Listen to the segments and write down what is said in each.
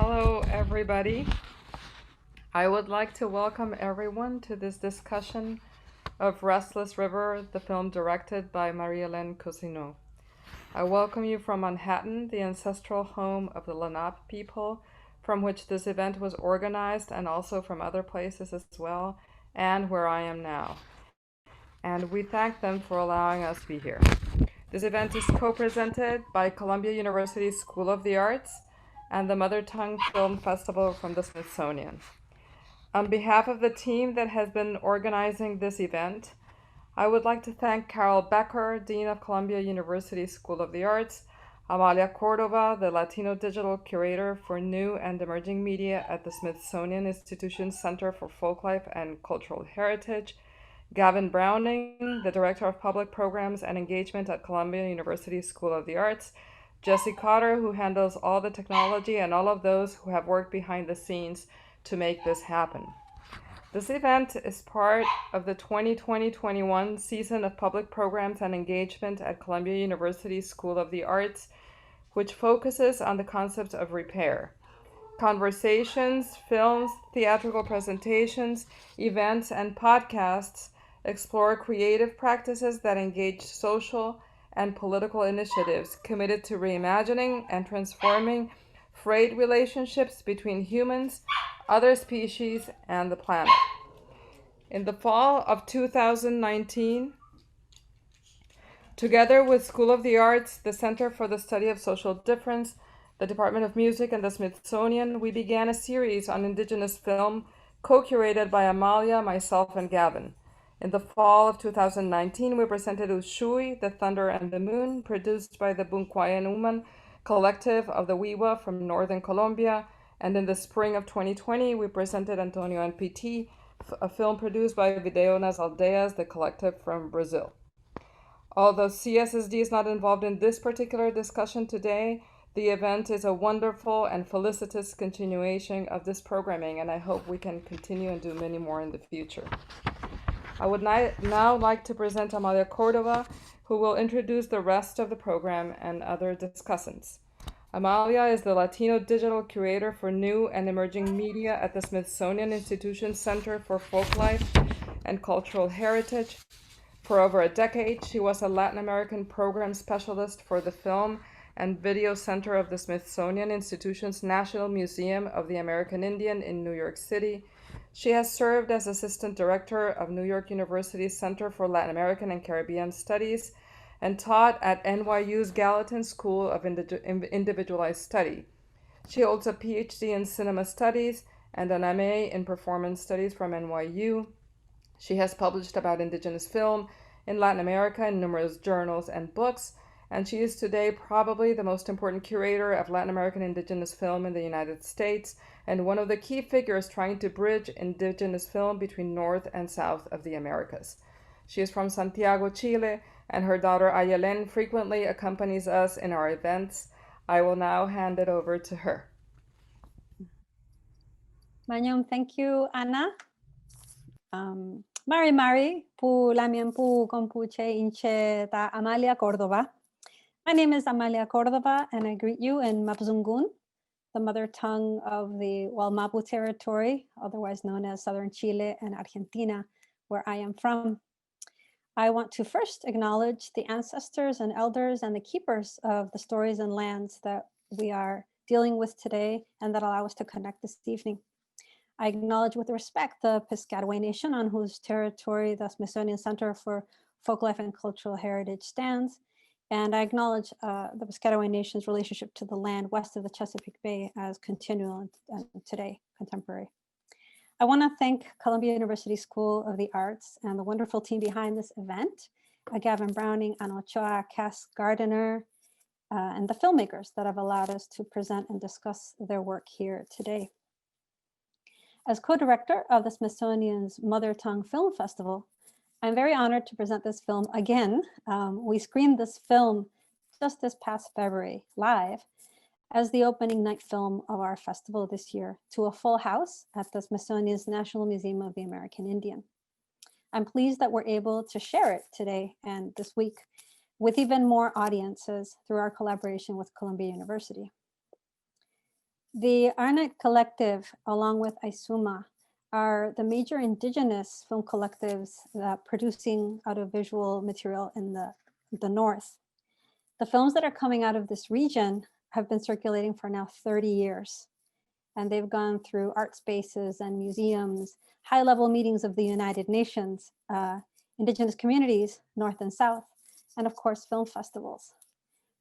Hello, everybody. I would like to welcome everyone to this discussion of Restless River, the film directed by Marie-Hélène Cousineau. I welcome you from Manhattan, the ancestral home of the Lenape people, from which this event was organized, and also from other places as well, and where I am now. And we thank them for allowing us to be here. This event is co-presented by Columbia University School of the Arts and the Mother Tongue Film Festival from the Smithsonian. On behalf of the team that has been organizing this event, I would like to thank Carol Becker, Dean of Columbia University School of the Arts, Amalia Cordova, the Latino Digital Curator for New and Emerging Media at the Smithsonian Institution Center for Folklife and Cultural Heritage, Gavin Browning, the Director of Public Programs and Engagement at Columbia University School of the Arts, Jesse Cotter, who handles all the technology, and all of those who have worked behind the scenes to make this happen. This event is part of the 2020-21 season of Public Programs and Engagement at Columbia University School of the Arts, which focuses on the concept of repair. Conversations, films, theatrical presentations, events, and podcasts explore creative practices that engage social and political initiatives committed to reimagining and transforming frayed relationships between humans, other species, and the planet. In the fall of 2019, together with School of the Arts, the Center for the Study of Social Difference, the Department of Music, and the Smithsonian, we began a series on Indigenous film co-curated by Amalia, myself, and Gavin. In the fall of 2019, we presented Ushui, The Thunder and the Moon, produced by the Bunquayanuman collective of the Wiwa from northern Colombia. And in the spring of 2020, we presented Antonio and PT, a film produced by Video nas Aldeias, the collective from Brazil. Although CSSD is not involved in this particular discussion today, the event is a wonderful and felicitous continuation of this programming, and I hope we can continue and do many more in the future. I would now like to present Amalia Cordova, who will introduce the rest of the program and other discussants. Amalia is the Latino Digital Curator for New and Emerging Media at the Smithsonian Institution Center for Folklife and Cultural Heritage. For over a decade, she was a Latin American program specialist for the Film and Video Center of the Smithsonian Institution's National Museum of the American Indian in New York City. She has served as Assistant Director of New York University's Center for Latin American and Caribbean Studies and taught at NYU's Gallatin School of Individualized Study. She holds a PhD in Cinema Studies and an MA in Performance Studies from NYU. She has published about Indigenous film in Latin America in numerous journals and books, and she is today probably the most important curator of Latin American Indigenous film in the United States and one of the key figures trying to bridge Indigenous film between North and South of the Americas. She is from Santiago, Chile, and her daughter Helene frequently accompanies us in our events. I will now hand it over to her. Manyom, thank you, Ana. Mari, pu lamian pu kompuche inche ta Amalia Cordova. My name is Amalia Cordova, and I greet you in Mapuzungun, the mother tongue of the Wallmapu territory, otherwise known as Southern Chile and Argentina, where I am from. I want to first acknowledge the ancestors and elders and the keepers of the stories and lands that we are dealing with today and that allow us to connect this evening. I acknowledge with respect the Piscataway Nation, on whose territory the Smithsonian Center for Folklife and Cultural Heritage stands. And I acknowledge the Piscataway Nation's relationship to the land west of the Chesapeake Bay as continual and today contemporary. I want to thank Columbia University School of the Arts and the wonderful team behind this event, Gavin Browning, Ana Ochoa, Cass Gardiner, and the filmmakers that have allowed us to present and discuss their work here today. As co-director of the Smithsonian's Mother Tongue Film Festival, I'm very honored to present this film again. We screened this film just this past February live as the opening night film of our festival this year to a full house at the Smithsonian's National Museum of the American Indian. I'm pleased that we're able to share it today and this week with even more audiences through our collaboration with Columbia University. The Arnett Collective, along with Isuma, are the major indigenous film collectives producing audiovisual material in the North. The films that are coming out of this region have been circulating for now 30 years. And they've gone through art spaces and museums, high-level meetings of the United Nations, indigenous communities, North and South, and of course, film festivals.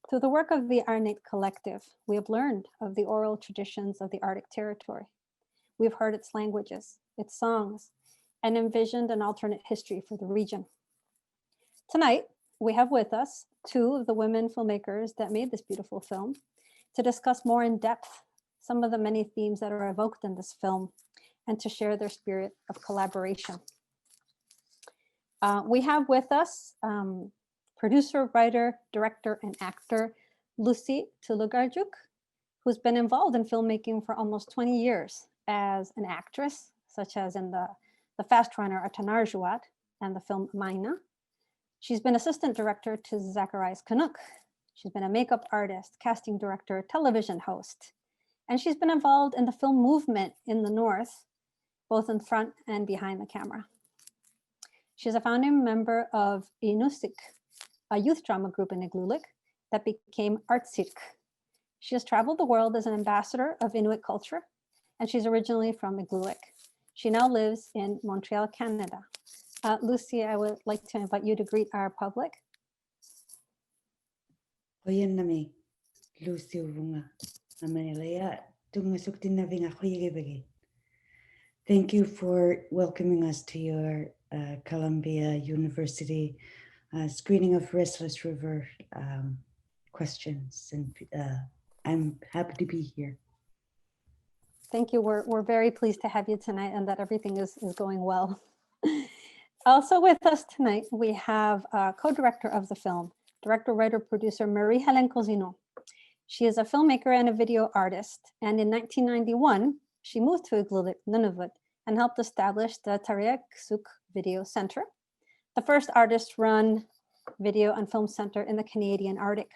Through the work of the Arnett Collective, we have learned of the oral traditions of the Arctic territory. We've heard its languages, its songs, and envisioned an alternate history for the region. Tonight, we have with us two of the women filmmakers that made this beautiful film to discuss more in depth some of the many themes that are evoked in this film and to share their spirit of collaboration. We have with us producer, writer, director, and actor Lucy Tulugarjuk, who's been involved in filmmaking for almost 20 years as an actress, such as in the fast runner Atanarjuat and the film Maina. She's been assistant director to Zacharias Canuck. She's been a makeup artist, casting director, television host, and she's been involved in the film movement in the North, both in front and behind the camera. She's a founding member of Inuk, a youth drama group in Igloolik that became Artsirk. She has traveled the world as an ambassador of Inuit culture, and she's originally from Igloolik. She now lives in Montreal, Canada. Lucy, I would like to invite you to greet our public. Oyanami, Lucy Wunga, Amalia, Tungasuktina Vinga Hoyagibagi. Thank you for welcoming us to your Columbia University screening of Restless River questions. And I'm happy to be here. Thank you. We're very pleased to have you tonight and that everything is going well. Also with us tonight, we have co-director of the film, director, writer, producer, Marie-Hélène Cousineau. She is a filmmaker and a video artist. And in 1991, she moved to Igloolik, Nunavut, and helped establish the Tariaksuk Video Center, the first artist-run video and film center in the Canadian Arctic.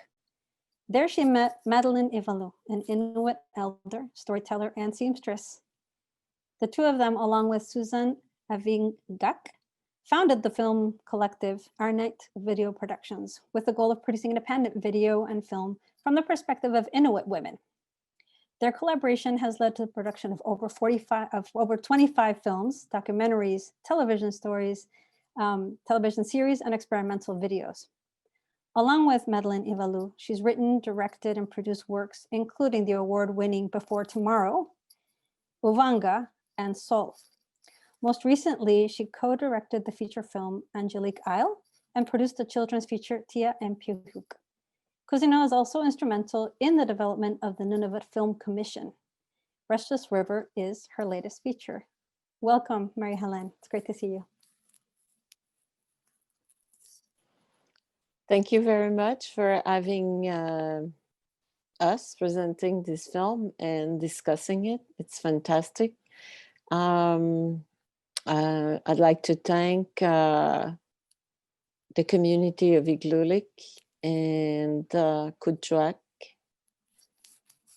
There she met Madeleine Ivalu, an Inuit elder, storyteller, and seamstress. The two of them, along with Susan Avingak, founded the film collective Arnett Video Productions with the goal of producing independent video and film from the perspective of Inuit women. Their collaboration has led to the production of over 25 films, documentaries, television stories, television series, and experimental videos. Along with Madeleine Ivalu, she's written, directed, and produced works, including the award-winning Before Tomorrow, Uvanga, and Sol. Most recently, she co-directed the feature film Angelique Isle and produced the children's feature Tia and Piuhuk. Cosino is also instrumental in the development of the Nunavut Film Commission. Restless River is her latest feature. Welcome, Marie-Hélène. It's great to see you. Thank you very much for having us presenting this film and discussing it. It's fantastic. I'd like to thank the community of Igloolik and Kudjuak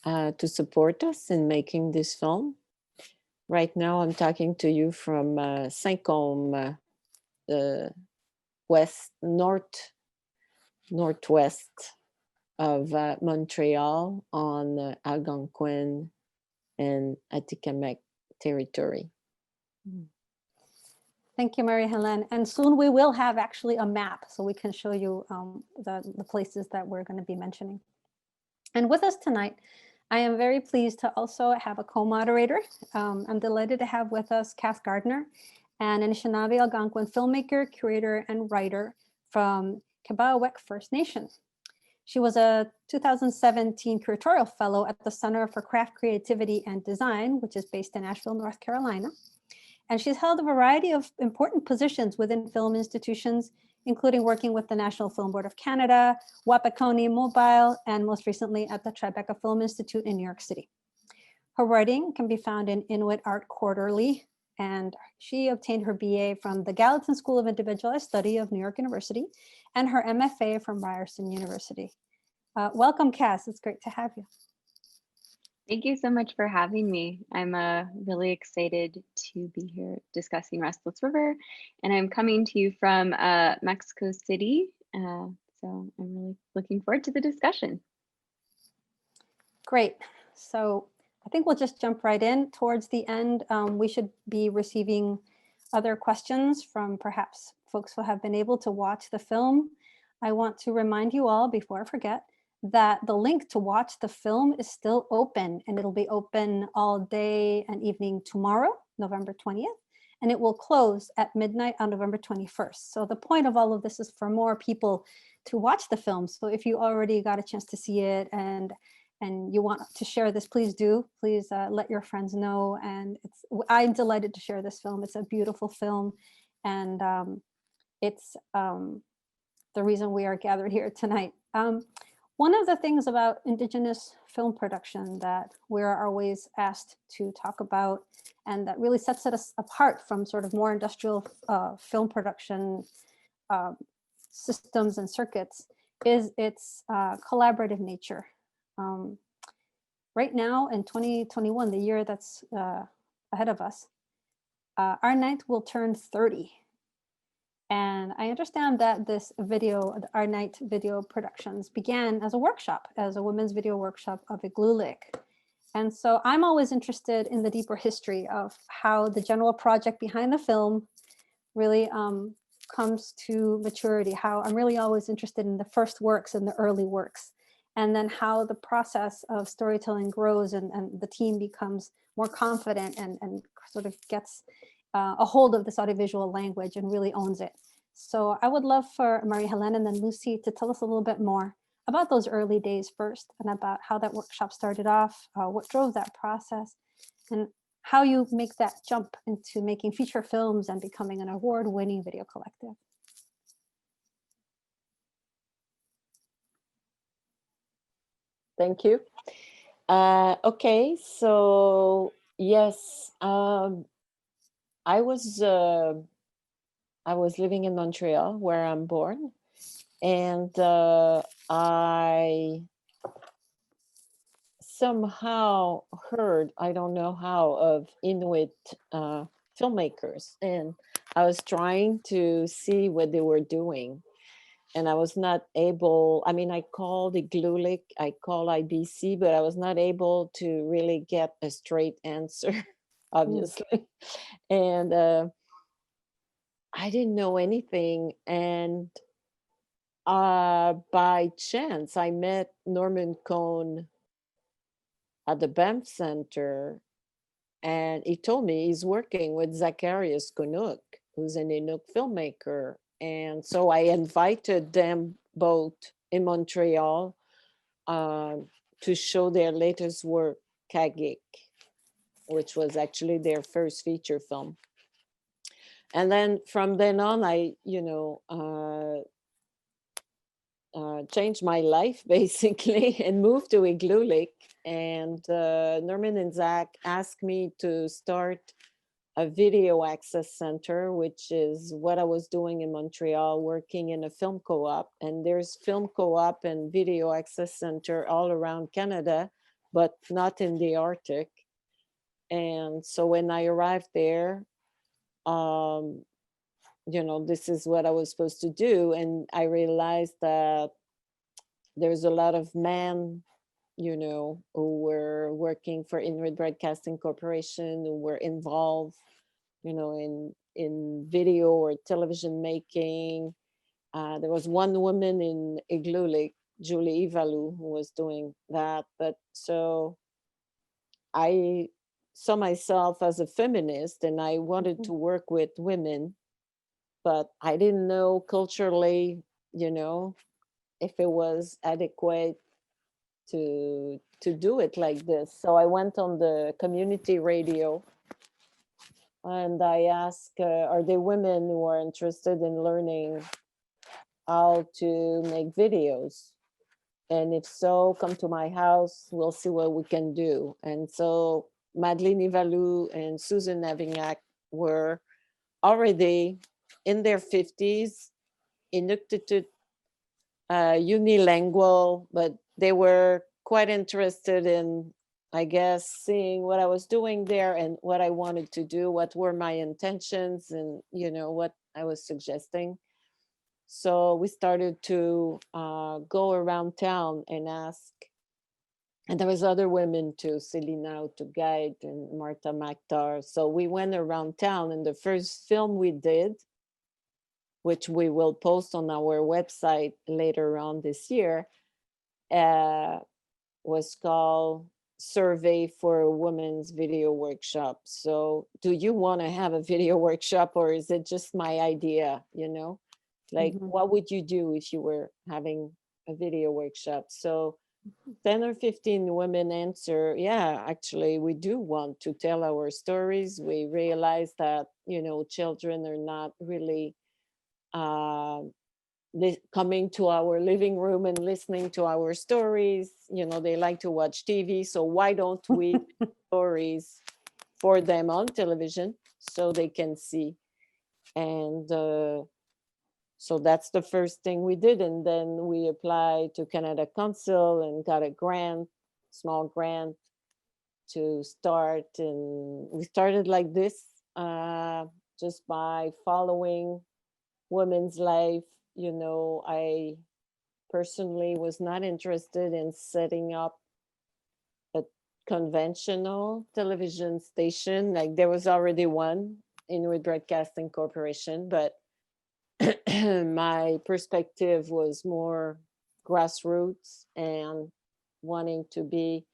to support us in making this film. Right now, I'm talking to you from Saint-Côme, northwest of Montreal on Algonquin and Atikamekw territory. Thank you, Marie-Hélène. And soon we will have actually a map so we can show you the places that we're going to be mentioning. And with us tonight, I am very pleased to also have a co-moderator. I'm delighted to have with us Cass Gardiner, an Anishinaabe Algonquin filmmaker, curator, and writer from Kibawek First Nation. She was a 2017 curatorial fellow at the Center for Craft Creativity and Design, which is based in Asheville, North Carolina. And she's held a variety of important positions within film institutions, including working with the National Film Board of Canada, Wapakoni Mobile, and most recently at the Tribeca Film Institute in New York City. Her writing can be found in Inuit Art Quarterly, and she obtained her BA from the Gallatin School of Individualized Study of New York University and her MFA from Ryerson University. Welcome, Cass. It's great to have you. Thank you so much for having me. I'm really excited to be here discussing Restless River, and I'm coming to you from Mexico City. So I'm really looking forward to the discussion. Great. So I think we'll just jump right in. Towards the end, we should be receiving other questions from perhaps folks who have been able to watch the film. I want to remind you all, before I forget, that the link to watch the film is still open, and it'll be open all day and evening tomorrow, November 20th, and it will close at midnight on November 21st. So the point of all of this is for more people to watch the film. So if you already got a chance to see it and you want to share this, please do. Please let your friends know. And I'm delighted to share this film. It's a beautiful film, and it's the reason we are gathered here tonight. One of the things about Indigenous film production that we're always asked to talk about, and that really sets us apart from sort of more industrial film production systems and circuits, is its collaborative nature. Right now in 2021, the year that's ahead of us, our night will turn 30. And I understand that this video, our night video productions, began as a workshop, as a women's video workshop of Iglulik. And so I'm always interested in the deeper history of how the general project behind the film really comes to maturity, how I'm really always interested in the first works and the early works, and then how the process of storytelling grows and the team becomes more confident and sort of gets a hold of this audiovisual language and really owns it. So I would love for Marie-Hélène and then Lucy to tell us a little bit more about those early days first, and about how that workshop started off, what drove that process, and how you make that jump into making feature films and becoming an award-winning video collective. Thank you. Okay, so yes, I was living in Montreal, where I'm born, and I somehow heard, I don't know how, of Inuit filmmakers, and I was trying to see what they were doing, and I was not able. I mean, I called Iglulik, I called IBC, but I was not able to really get a straight answer, obviously. And I didn't know anything, and by chance I met Norman Cohn at the Banff Center, and he told me he's working with Zacharias Kunuk, who's an Inuk filmmaker. And so I invited them both in Montreal to show their latest work, Kagik, which was actually their first feature film. And then from then on, I, changed my life basically and moved to Iglulik. And Norman and Zach asked me to start a video access center, which is what I was doing in Montreal, working in a film co-op. And there's film co-op and video access center all around Canada, but not in the Arctic. And so when I arrived there, this is what I was supposed to do. And I realized that there's a lot of men, who were working for Inuit Broadcasting Corporation, who were involved, in video or television making. There was one woman in Iglulik, Julie Ivalu, who was doing that. But so I saw myself as a feminist, and I wanted to work with women, but I didn't know culturally, if it was adequate to do it like this. So I went on the community radio and I asked, are there women who are interested in learning how to make videos? And if so, come to my house, we'll see what we can do. And so Madeleine Ivalu and Susan Navignac were already in their 50s, Inuktitut, unilingual, but they were quite interested in I guess, seeing what I was doing there and what I wanted to do, what were my intentions, and what I was suggesting. So we started to go around town and ask, and there was other women too, Selina to guide and Marta Maktar. So we went around town, and the first film we did, which we will post on our website later on this year, was called Survey for a Women's Video Workshop. So do you want to have a video workshop, or is it just my idea? Like, what would you do if you were having a video workshop? So 10 or 15 women answer, yeah, actually, we do want to tell our stories. We realize that, children are not really coming to our living room and listening to our stories. They like to watch TV. So why don't we make stories for them on television so they can see? And so that's the first thing we did. And then we applied to Canada Council and got a grant, small grant to start. And we started like this, just by following women's life. I personally was not interested in setting up a conventional television station. Like, there was already one, Inuit Broadcasting Corporation, but my perspective was more grassroots and wanting to be,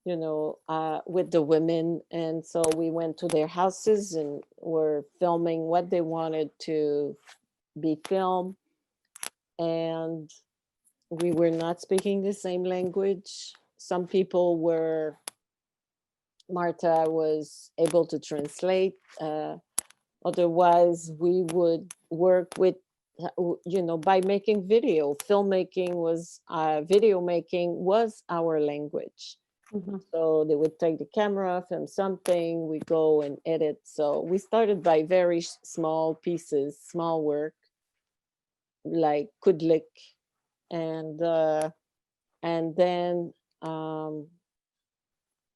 with the women. And so we went to their houses and were filming what they wanted to be filmed. And we were not speaking the same language. Some people were, Marta was able to translate. Otherwise, we would work with, by making video. Filmmaking was, video making was our language. So they would take the camera, film something, we go and edit. So we started by very small pieces, small work, like Kudlik. And then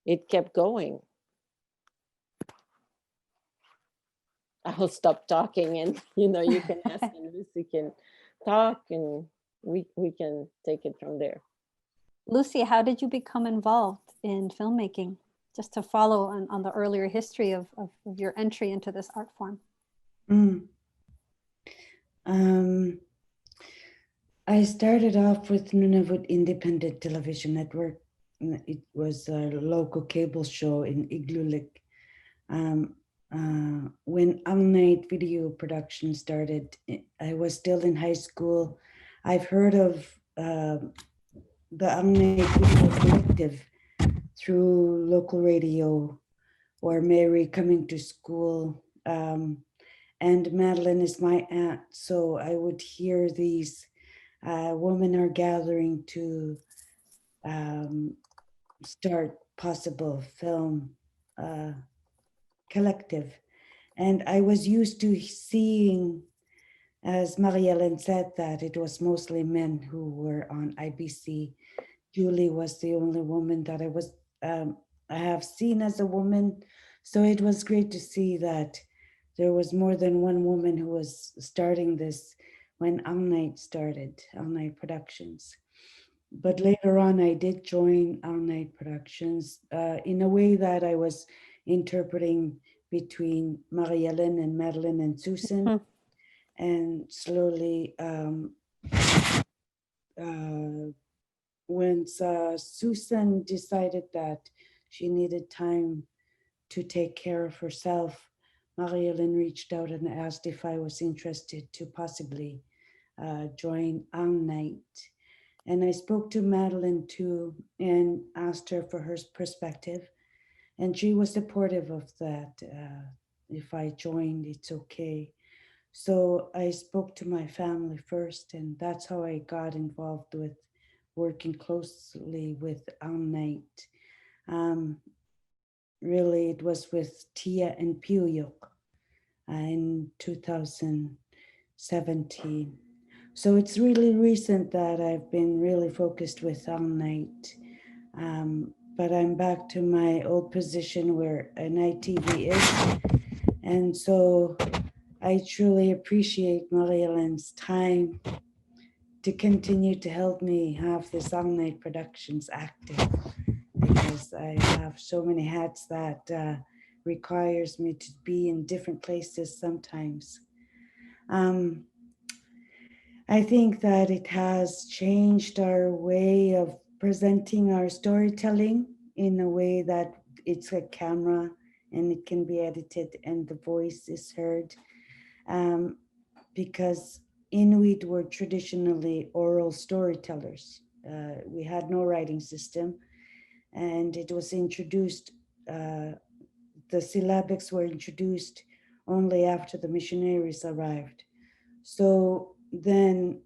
it kept going. I'll stop talking, and you can ask, and Lucy can talk, and we can take it from there. Lucy, how did you become involved in filmmaking? Just to follow on the earlier history of your entry into this art form. I started off with Nunavut Independent Television Network. It was a local cable show in Igloolik. When All Night Video Production started, I was still in high school. I've heard of the All Night Video Collective through local radio, or Mary coming to school. And Madeline is my aunt, so I would hear these women are gathering to start possible film collective. And I was used to seeing, as Marie-Hélène said, that it was mostly men who were on IBC. Julie was the only woman that I have seen as a woman. So it was great to see that there was more than one woman who was starting this when All Night started, All Night Productions. But later on, I did join All Night Productions in a way that I was interpreting between Marie-Hélène and Madeline and Susan. And slowly, when Susan decided that she needed time to take care of herself, Marie-Hélène reached out and asked if I was interested to possibly join All Night. And I spoke to Madeline too and asked her for her perspective. And she was supportive of that. If I joined, it's okay. So I spoke to my family first, and that's how I got involved with working closely with All Night. Really, it was with Tia and Piyok in 2017. So it's really recent that I've been really focused with All Night. but I'm back to my old position where an ITV is. And so I truly appreciate Marie-Hélène's time to continue to help me have this all night productions active, because I have so many hats that requires me to be in different places sometimes. I think that it has changed our way of presenting our storytelling in a way that it's a camera and it can be edited and the voice is heard. Because Inuit were traditionally oral storytellers. We had no writing system, and it was introduced, the syllabics were introduced only after the missionaries arrived. So then,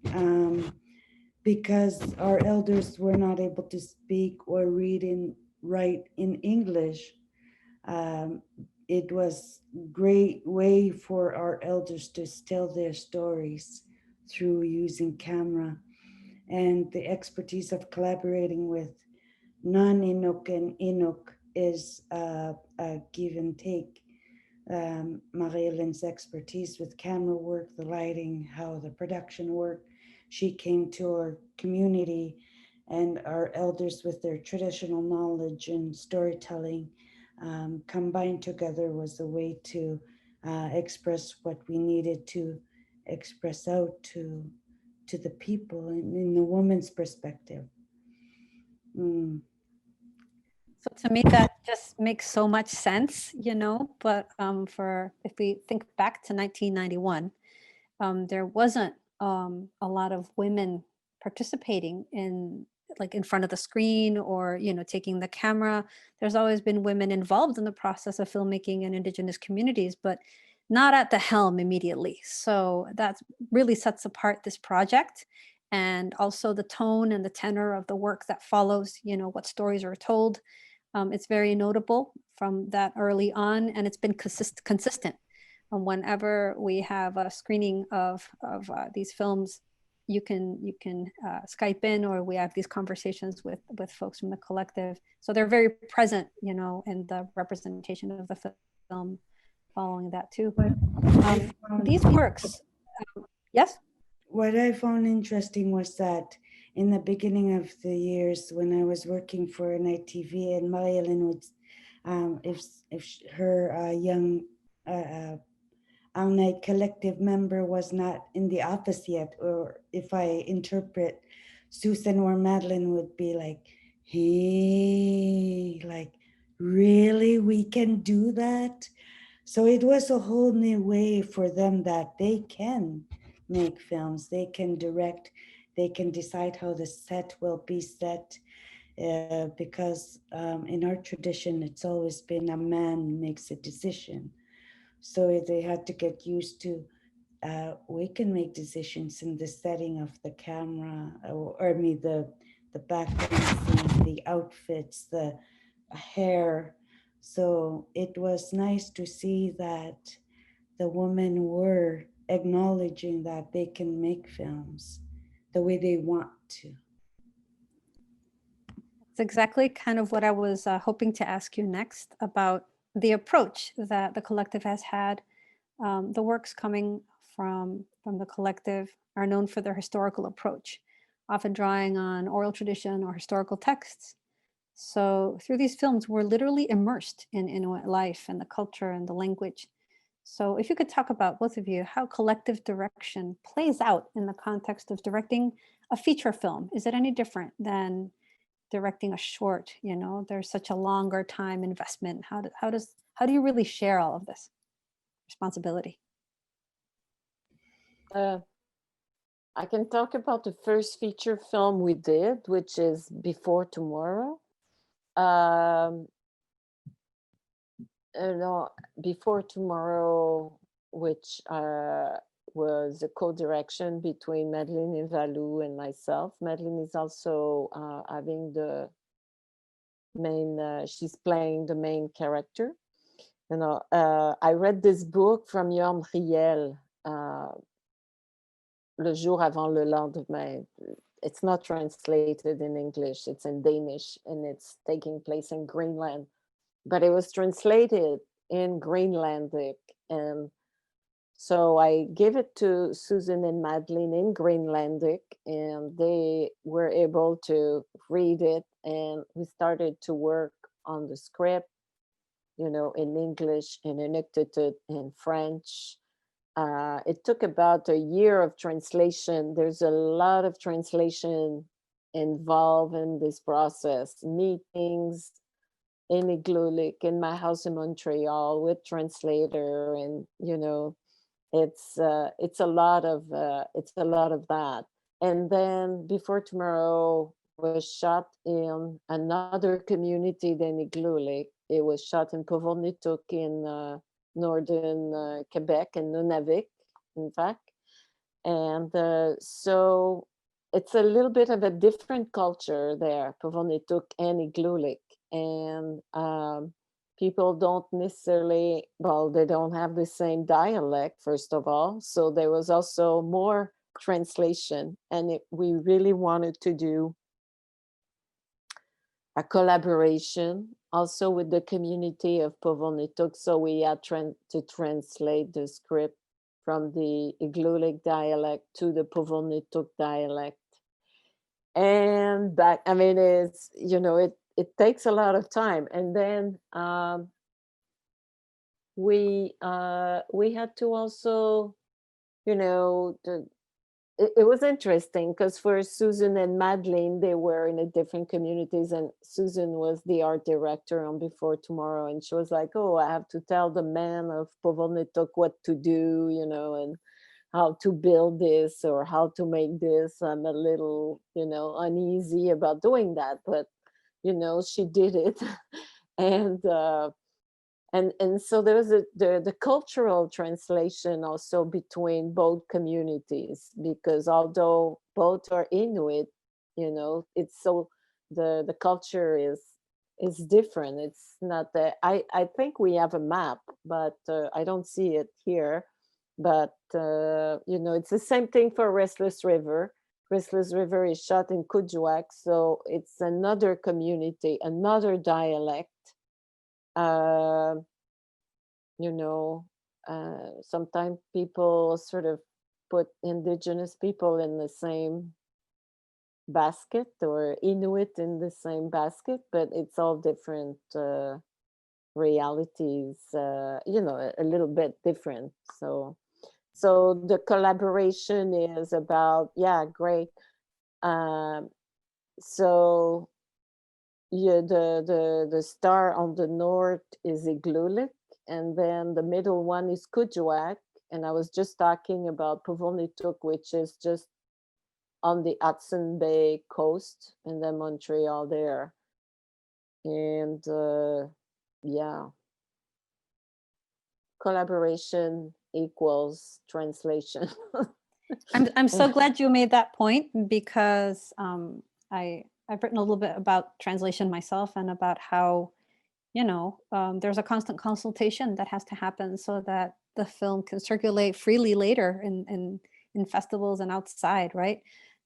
because our elders were not able to speak or read and write in English, it was great way for our elders to tell their stories through using camera, and the expertise of collaborating with non-Inuk and Inuk is a give and take. Marie-Hélène's expertise with camera work, the lighting, how the production worked. She came to our community, and our elders with their traditional knowledge and storytelling combined together was a way to express what we needed to express out to the people in the woman's perspective. So to me, that just makes so much sense, you know, but if we think back to 1991, there wasn't a lot of women participating in front of the screen or, you know, taking the camera. There's always been women involved in the process of filmmaking in Indigenous communities, but not at the helm immediately. So that really sets apart this project, and also the tone and the tenor of the work that follows, you know, what stories are told. It's very notable from that early on, and it's been consistent. Whenever we have a screening of these films, you can Skype in, or we have these conversations with folks from the collective. So they're very present, you know, in the representation of the film following that too. These works, yes? What I found interesting was that in the beginning of the years when I was working for an ITV, and Marie-Hélène would, if her young all night collective member was not in the office yet, or if I interpret, Susan or Madeline would be like, hey, like, really, we can do that? So it was a whole new way for them that they can make films, they can direct, they can decide how the set will be set, because in our tradition, it's always been a man makes a decision. So they had to get used to, we can make decisions in the setting of the camera, or the background scene, the outfits, the hair. So it was nice to see that the women were acknowledging that they can make films the way they want to. It's exactly kind of what I was hoping to ask you next about the approach that the collective has had. The works coming from the collective are known for their historical approach, often drawing on oral tradition or historical texts. So through these films, we're literally immersed in Inuit life and the culture and the language. So if you could talk about, both of you, how collective direction plays out in the context of directing a feature film. Is it any different than directing a short? You know, there's such a longer time investment. How do you really share all of this responsibility? I can talk about the first feature film we did, which is Before Tomorrow. Before Tomorrow, which was a co-direction between Madeline Evalou and myself. Madeline is also having the main, she's playing the main character. You know, I read this book from Yorm Riel, Le jour avant le lendemain. it's not translated in English, it's in Danish, and it's taking place in Greenland. But it was translated in Greenlandic, and so I gave it to Susan and Madeline in Greenlandic, and they were able to read it, and we started to work on the script, you know, in English, in Inuktitut, in French. It took about a year of translation. There's a lot of translation involved in this process, meetings in Igloolik, in my house in Montreal with translator, and you know, it's a lot of that. And then Before Tomorrow was shot in another community than Igloolik. It was shot in Pauvre-Nituk in northern Quebec, in Nunavik, in fact. And so it's a little bit of a different culture there, Pauvre-Nituk and Igloolik. And people don't necessarily, well, they don't have the same dialect, first of all. So there was also more translation. And we really wanted to do a collaboration also with the community of Pauvre-Nituk. So we had to translate the script from the Igloolik dialect to the Pauvre-Nituk dialect. And that, I mean, it's, you know, it takes a lot of time. And then we had to also, you know, it was interesting because for Susan and Madeline, they were in a different communities, and Susan was the art director on Before Tomorrow, and she was like, oh, I have to tell the man of Pauvre-Nituk what to do, you know, and how to build this or how to make this. I'm a little, you know, uneasy about doing that, but, you know, she did it. And so there was the cultural translation also between both communities, because although both are Inuit, you know, it's so the culture is different. It's not that I think we have a map, but I don't see it here. But you know, it's the same thing for Restless River. Restless River is shot in Kuujjuaq, so it's another community, another dialect. You know, sometimes people sort of put indigenous people in the same basket, or Inuit in the same basket, but it's all different realities, you know, a little bit different. So the collaboration is about, yeah, great. So yeah, the star on the north is Igloolik, and then the middle one is Kuujjuaq. And I was just talking about Pauvre-Nituk, which is just on the Hudson Bay coast, and then Montreal there. And yeah, collaboration equals translation. I'm so glad you made that point, because I've written a little bit about translation myself, and about how, you know, there's a constant consultation that has to happen so that the film can circulate freely later in festivals and outside, right?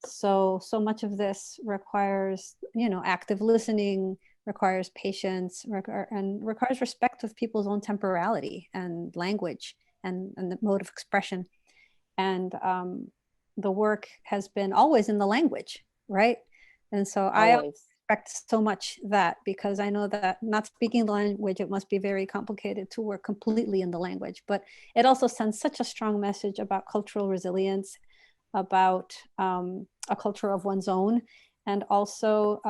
So much of this requires, you know, active listening, requires patience, and requires respect of people's own temporality and language and the mode of expression. And the work has been always in the language, right? And so I respect so much that, because I know that not speaking the language, it must be very complicated to work completely in the language. But it also sends such a strong message about cultural resilience, about a culture of one's own. And also,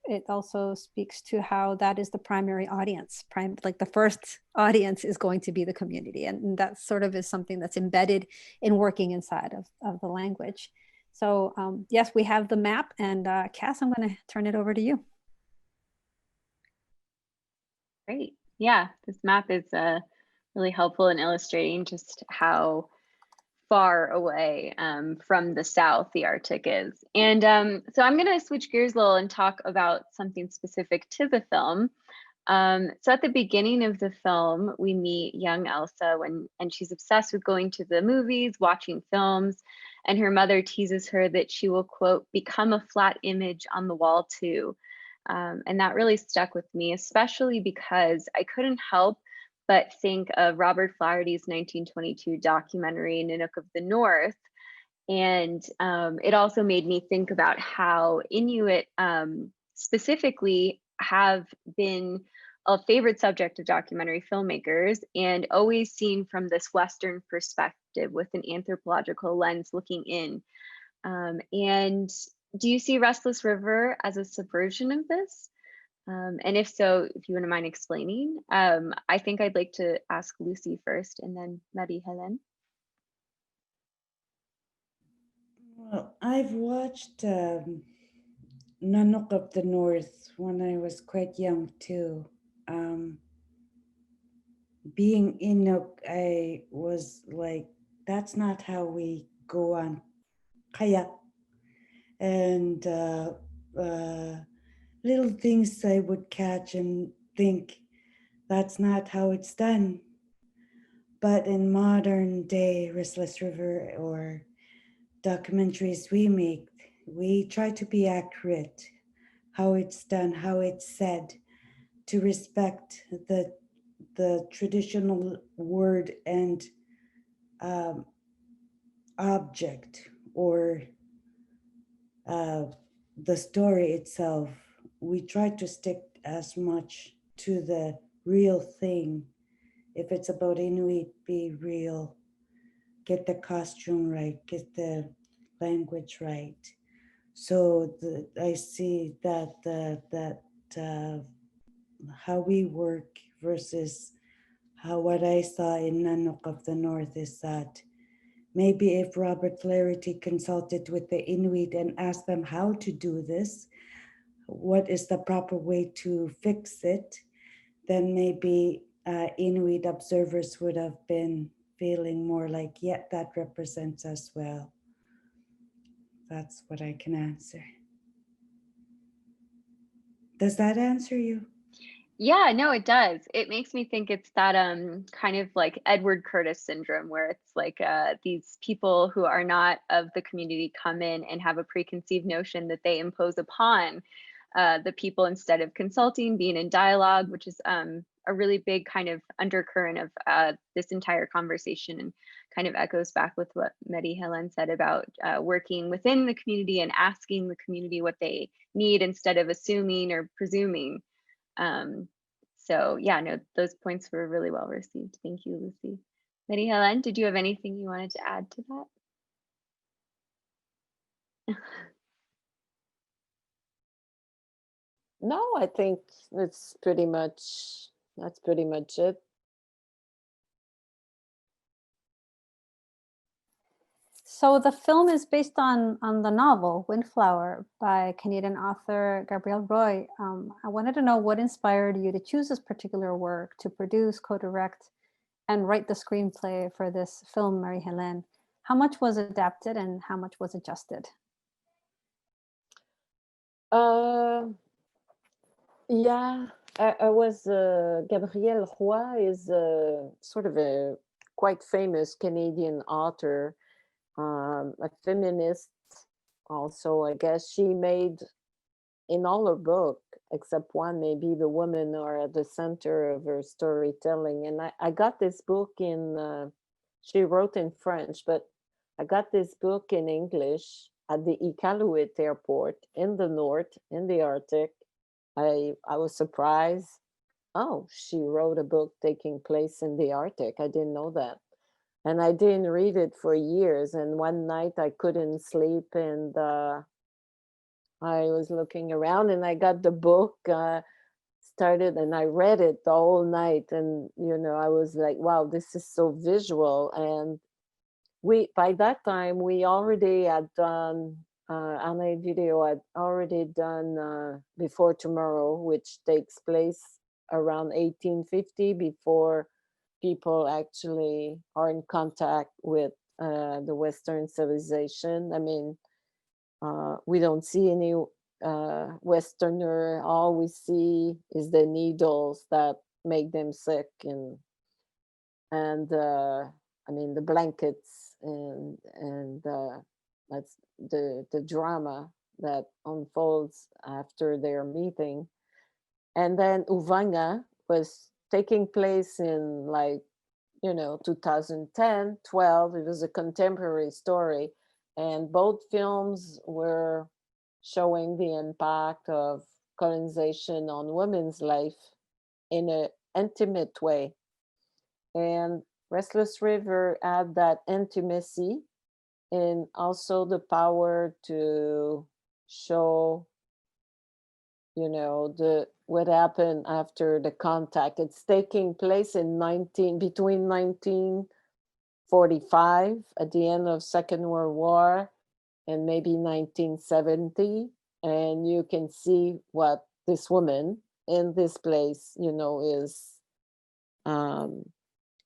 it also speaks to how that is the primary audience. Like the first audience is going to be the community. And that sort of is something that's embedded in working inside of the language. So yes, we have the map. And Cass, I'm going to turn it over to you. Great. Yeah, this map is really helpful in illustrating just how far away from the south the Arctic is. And so I'm going to switch gears a little and talk about something specific to the film. So at the beginning of the film, we meet young Elsa and she's obsessed with going to the movies, watching films. and her mother teases her that she will, quote, become a flat image on the wall too. And that really stuck with me, especially because I couldn't help but think of Robert Flaherty's 1922 documentary, Inuk of the North. And it also made me think about how Inuit specifically have been a favorite subject of documentary filmmakers and always seen from this Western perspective with an anthropological lens looking in. And do you see Restless River as a subversion of this? And if so, if you wouldn't mind explaining, I think I'd like to ask Lucy first and then Marie-Hélène. Well, I've watched Nanook of the North when I was quite young too. Being Inuk, I was like, that's not how we go on kayak. And little things I would catch and think, that's not how it's done. But in modern day Restless River or documentaries we make, we try to be accurate, how it's done, how it's said, to respect the traditional word and object or the story itself. We try to stick as much to the real thing. If it's about Inuit, be real. Get the costume right, get the language right. So I see that how we work versus what I saw in Nanook of the North is that maybe if Robert Flaherty consulted with the Inuit and asked them how to do this, what is the proper way to fix it, then maybe Inuit observers would have been feeling more like, yeah, that represents us well. That's what I can answer. Does that answer you? Yeah, no, it does. It makes me think it's that kind of like Edward Curtis syndrome, where it's like these people who are not of the community come in and have a preconceived notion that they impose upon the people instead of consulting, being in dialogue, which is a really big kind of undercurrent of this entire conversation, and kind of echoes back with what Marie-Hélène said about working within the community and asking the community what they need instead of assuming or presuming. So yeah, no, those points were really well received. Thank you, Lucy. Marie-Hélène, did you have anything you wanted to add to that? No, I think that's pretty much it. So the film is based on the novel Windflower by Canadian author Gabrielle Roy. I wanted to know what inspired you to choose this particular work to produce, co-direct, and write the screenplay for this film, Marie-Hélène. How much was adapted and how much was adjusted? Yeah, I was Gabrielle Roy is sort of a quite famous Canadian author, a feminist. Also, I guess she made in all her book, except one, maybe the women are at the center of her storytelling. And I got this book in, she wrote in French, but I got this book in English at the Iqaluit airport in the north, in the Arctic. I was surprised. Oh, she wrote a book taking place in the Arctic. I didn't know that. And I didn't read it for years. And one night I couldn't sleep and I was looking around and I got the book started and I read it the whole night. And, you know, I was like, wow, this is so visual. And by that time, we already had done, Ana Video had already done Before Tomorrow, which takes place around 1850, before people actually are in contact with the Western civilization. I mean, we don't see any Westerner. All we see is the needles that make them sick, and I mean the blankets and That's the drama that unfolds after their meeting. And then Uvanga was taking place in, like, 2010, 12. It was a contemporary story. And both films were showing the impact of colonization on women's life in an intimate way. And Restless River had that intimacy and also the power to show, the what happened after the contact. It's taking place in between 1945, at the end of Second World War, and maybe 1970. And you can see what this woman in this place, is,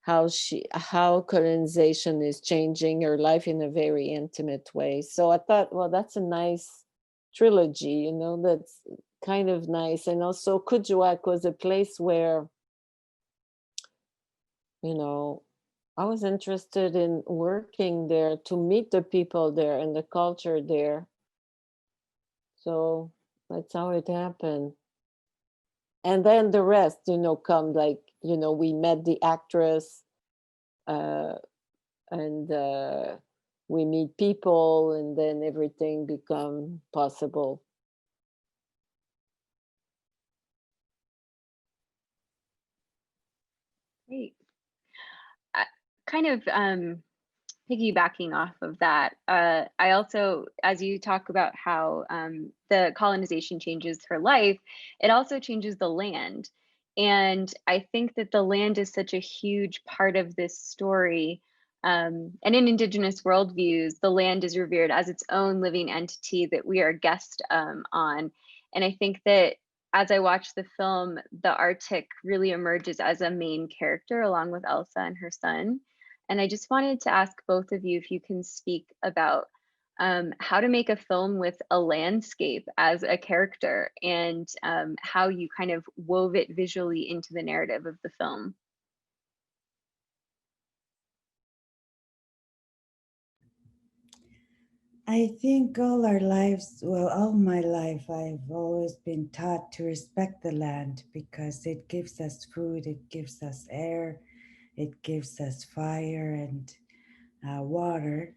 how colonization is changing her life in a very intimate way. So I thought, well, that's a nice trilogy, that's kind of nice. And also Kuujjuaq was a place where, I was interested in working there to meet the people there and the culture there. So that's how it happened. And then the rest, come, like, we met the actress, and we meet people, and then everything become possible. Great. Kind of piggybacking off of that, I also, as you talk about how the colonization changes her life, it also changes the land. And I think that the land is such a huge part of this story. And in Indigenous worldviews, the land is revered as its own living entity that we are guest on. And I think that as I watch the film, the Arctic really emerges as a main character along with Elsa and her son. And I just wanted to ask both of you if you can speak about how to make a film with a landscape as a character, and how you kind of wove it visually into the narrative of the film. I think all our lives, well, all my life, I've always been taught to respect the land because it gives us food, it gives us air, it gives us fire and water.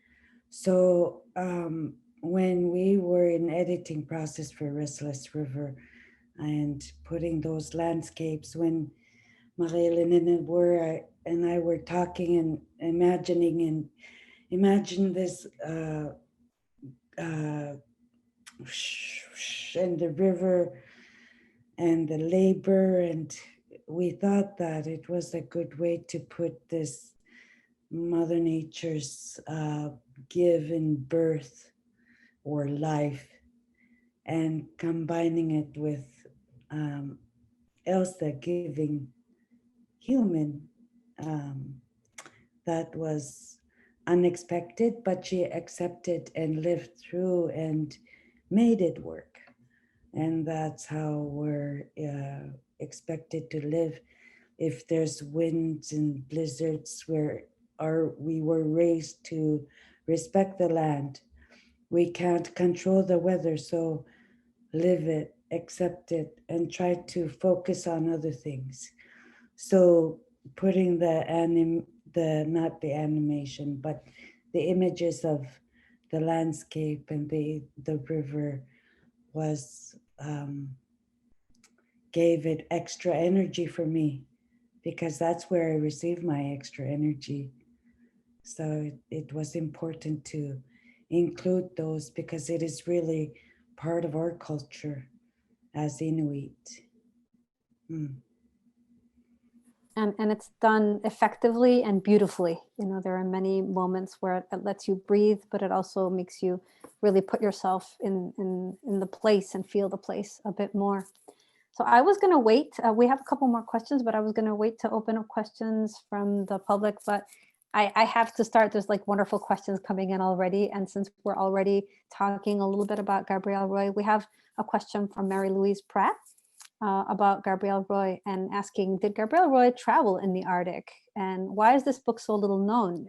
So when we were in editing process for Restless River and putting those landscapes, when Marie-Hélène and I were talking and imagining, and imagine this and the river and the labor, and we thought that it was a good way to put this Mother Nature's given birth or life, and combining it with Elsa giving human. That was unexpected, but she accepted and lived through and made it work. And that's how we're expected to live. If there's winds and blizzards, we were raised to respect the land. We can't control the weather, so live it, accept it, and try to focus on other things. So putting not the animation, but the images of the landscape and the river was gave it extra energy for me, because that's where I receive my extra energy. So it was important to include those because it is really part of our culture as Inuit. And it's done effectively and beautifully. There are many moments where it lets you breathe, but it also makes you really put yourself in the place and feel the place a bit more. So I was going to wait. We have a couple more questions, but I was going to wait to open up questions from the public. But I have to start. There's like wonderful questions coming in already. And since we're already talking a little bit about Gabrielle Roy, we have a question from Mary Louise Pratt about Gabrielle Roy, and asking, did Gabrielle Roy travel in the Arctic? And why is this book so little known?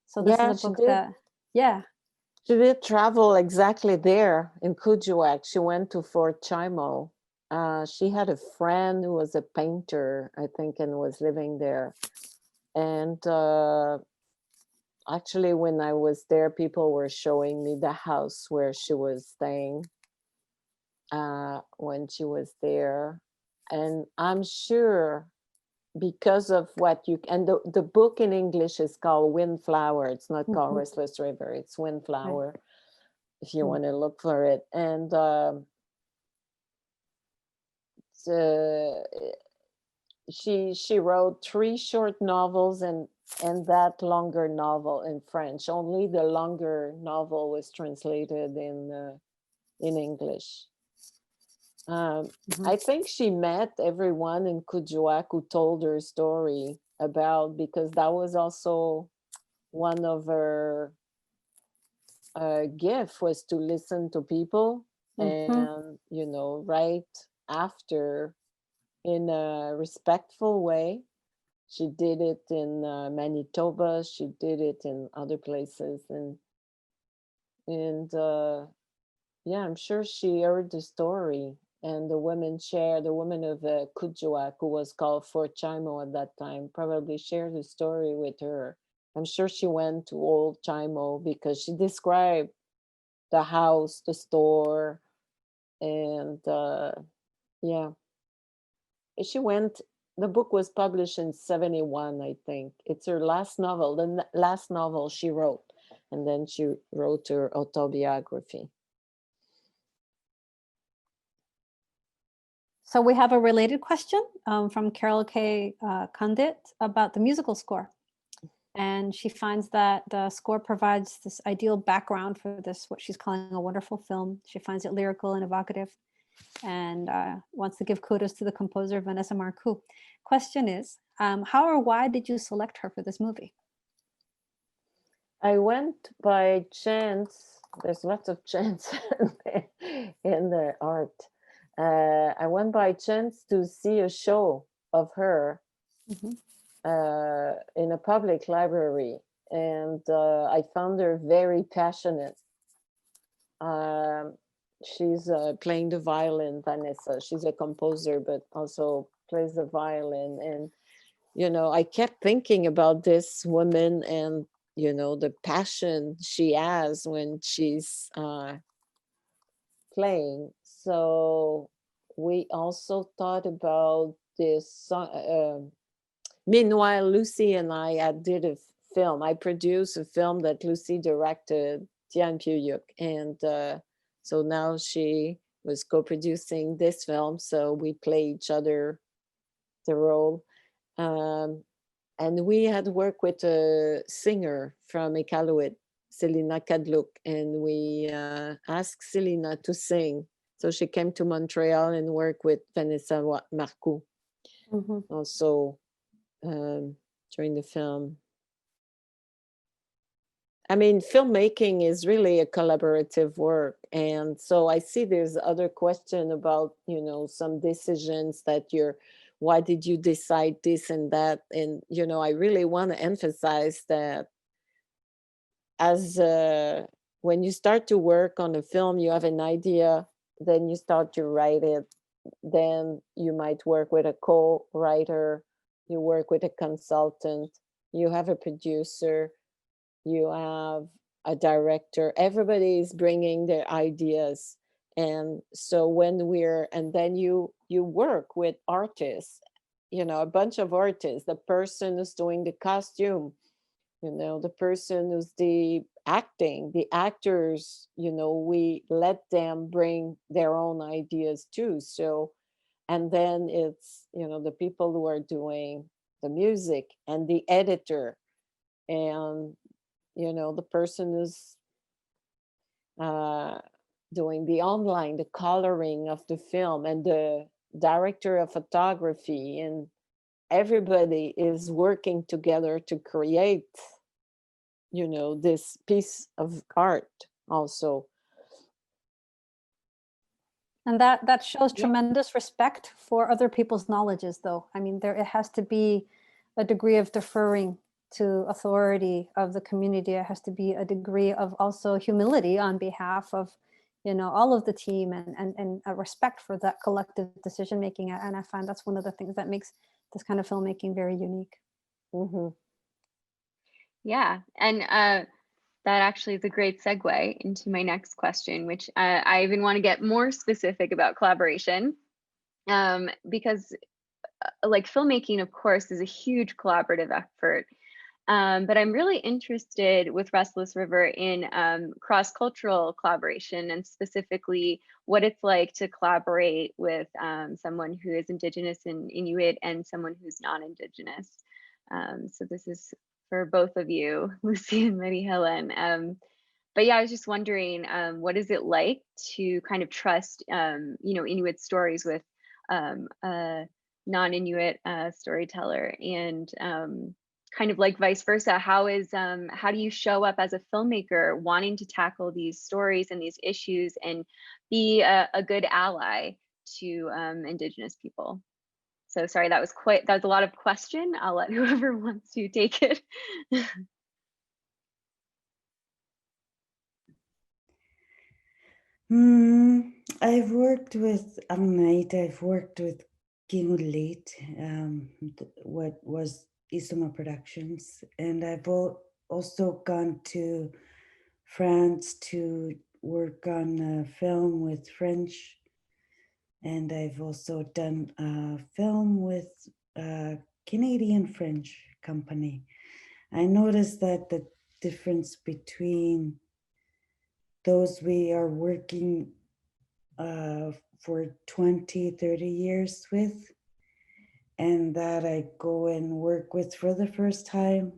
So this is a book that, yeah. She did travel exactly there in Kuujjuaq. She went to Fort Chimo. She had a friend who was a painter, I think, and was living there. And actually, when I was there, people were showing me the house where she was staying when she was there. And I'm sure because of what you, and the book in English is called Windflower. It's not called Restless River, it's Windflower, if you want to look for it. And she wrote 3 short novels and that longer novel in French. Only the longer novel was translated in English. I think she met everyone in Kuujjuaq who told her story about, because that was also one of her gift, was to listen to people and, you know, write after in a respectful way. She did it in Manitoba. She did it in other places, and yeah, I'm sure she heard the story. And the women of Kuujjuaq, who was called Fort Chimo at that time, probably shared the story with her. I'm sure she went to Old Chimo because she described the house, the store, and yeah. She went, the book was published in 71, I think. It's her last novel, the last novel she wrote. And then she wrote her autobiography. So we have a related question from Carol K. Condit about the musical score. And she finds that the score provides this ideal background for this, what she's calling a wonderful film. She finds it lyrical and evocative, and wants to give kudos to the composer, Vanessa Marcoux. Question is, how or why did you select her for this movie? I went by chance. There's lots of chance in the art. I went by chance to see a show of her in a public library, and I found her very passionate. She's playing the violin, Vanessa. She's a composer, but also plays the violin. And, you know, I kept thinking about this woman and, you know, the passion she has when she's playing. So we also thought about this song. Meanwhile, Lucy and I did a film. I produced a film that Lucy directed, Tian Puyuk, and so now she was co-producing this film. So we play each other the role. And we had worked with a singer from Iqaluit, Selina Kadluk, and we asked Selina to sing. So she came to Montreal and worked with Vanessa Marcoux also during the film. I mean, filmmaking is really a collaborative work. And so I see there's other question about, you know, some decisions that why did you decide this and that? And, you know, I really want to emphasize that as when you start to work on a film, you have an idea, then you start to write it, then you might work with a co-writer, you work with a consultant, you have a producer, you have a director. Everybody is bringing their ideas. And so and then you work with artists, you know, a bunch of artists, the person who's doing the costume, you know, the person who's the acting, the actors, you know, we let them bring their own ideas too. So, and then it's, you know, the people who are doing the music and the editor and, you know, the person who's doing the online, the coloring of the film, and the director of photography, and everybody is working together to create, you know, this piece of art also. And that shows tremendous respect for other people's knowledges, though. I mean, it has to be a degree of deferring to authority of the community. It has to be a degree of also humility on behalf of, all of the team, and a respect for that collective decision making. And I find that's one of the things that makes this kind of filmmaking very unique. Mhm. Yeah, and that actually is a great segue into my next question, which I even want to get more specific about collaboration, because like filmmaking, of course, is a huge collaborative effort. But I'm really interested with Restless River in cross-cultural collaboration, and specifically what it's like to collaborate with someone who is Indigenous and Inuit and someone who's non-Indigenous. So this is for both of you, Lucy and Marie-Hélène. But yeah, I was just wondering, what is it like to kind of trust, Inuit stories with a non-Inuit storyteller, and kind of like vice versa? How do you show up as a filmmaker wanting to tackle these stories and these issues and be a good ally to Indigenous people? So sorry, that was a lot of question. I'll let whoever wants to take it. I've worked with Amnite, I've worked with Kingulit, what was Isoma Productions, and I've also gone to France to work on a film with French, and I've also done a film with a Canadian French company. I noticed that the difference between those we are working for 20, 30 years with, and that I go and work with for the first time.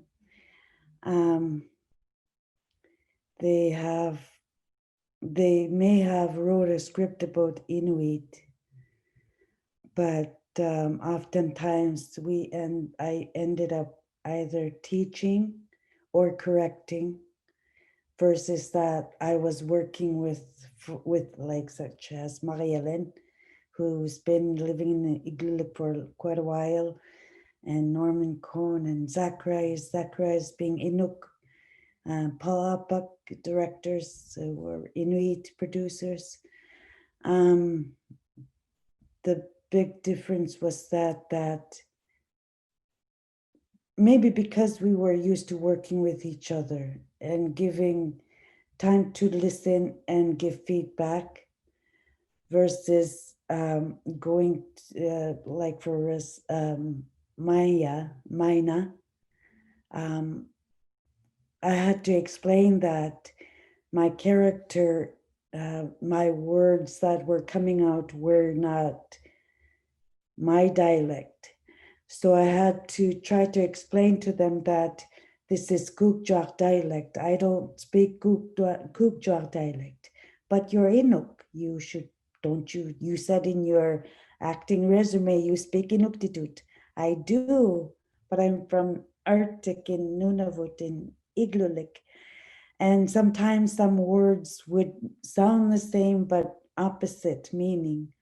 They may have wrote a script about Inuit, but oftentimes I ended up either teaching or correcting, versus that I was working with like such as Marie-Hélène, who's been living in Igloolik for quite a while, and Norman Cohn and Zacharias being Inuk, Paul Apuk, directors who were Inuit producers. The big difference was that maybe because we were used to working with each other and giving time to listen and give feedback, versus going to, like for us, Mina, I had to explain that my character, my words that were coming out were not my dialect. So I had to try to explain to them that this is Kukjar dialect. I don't speak Kukjar dialect, but you're Inuk. You should, don't you? You said in your acting resume you speak Inuktitut. I do, but I'm from Arctic in Nunavut in Igloolik. And sometimes some words would sound the same but opposite meaning.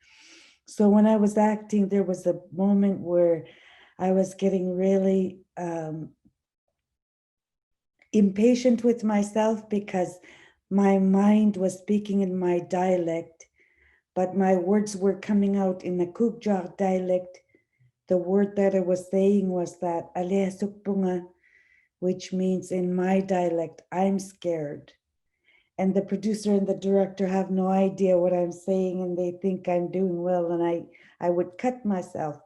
So when I was acting, there was a moment where I was getting really impatient with myself, because my mind was speaking in my dialect, but my words were coming out in the Kukjar dialect. The word that I was saying was that Alea Sukpunga, which means in my dialect, I'm scared. And the producer and the director have no idea what I'm saying, and they think I'm doing well. And I would cut myself,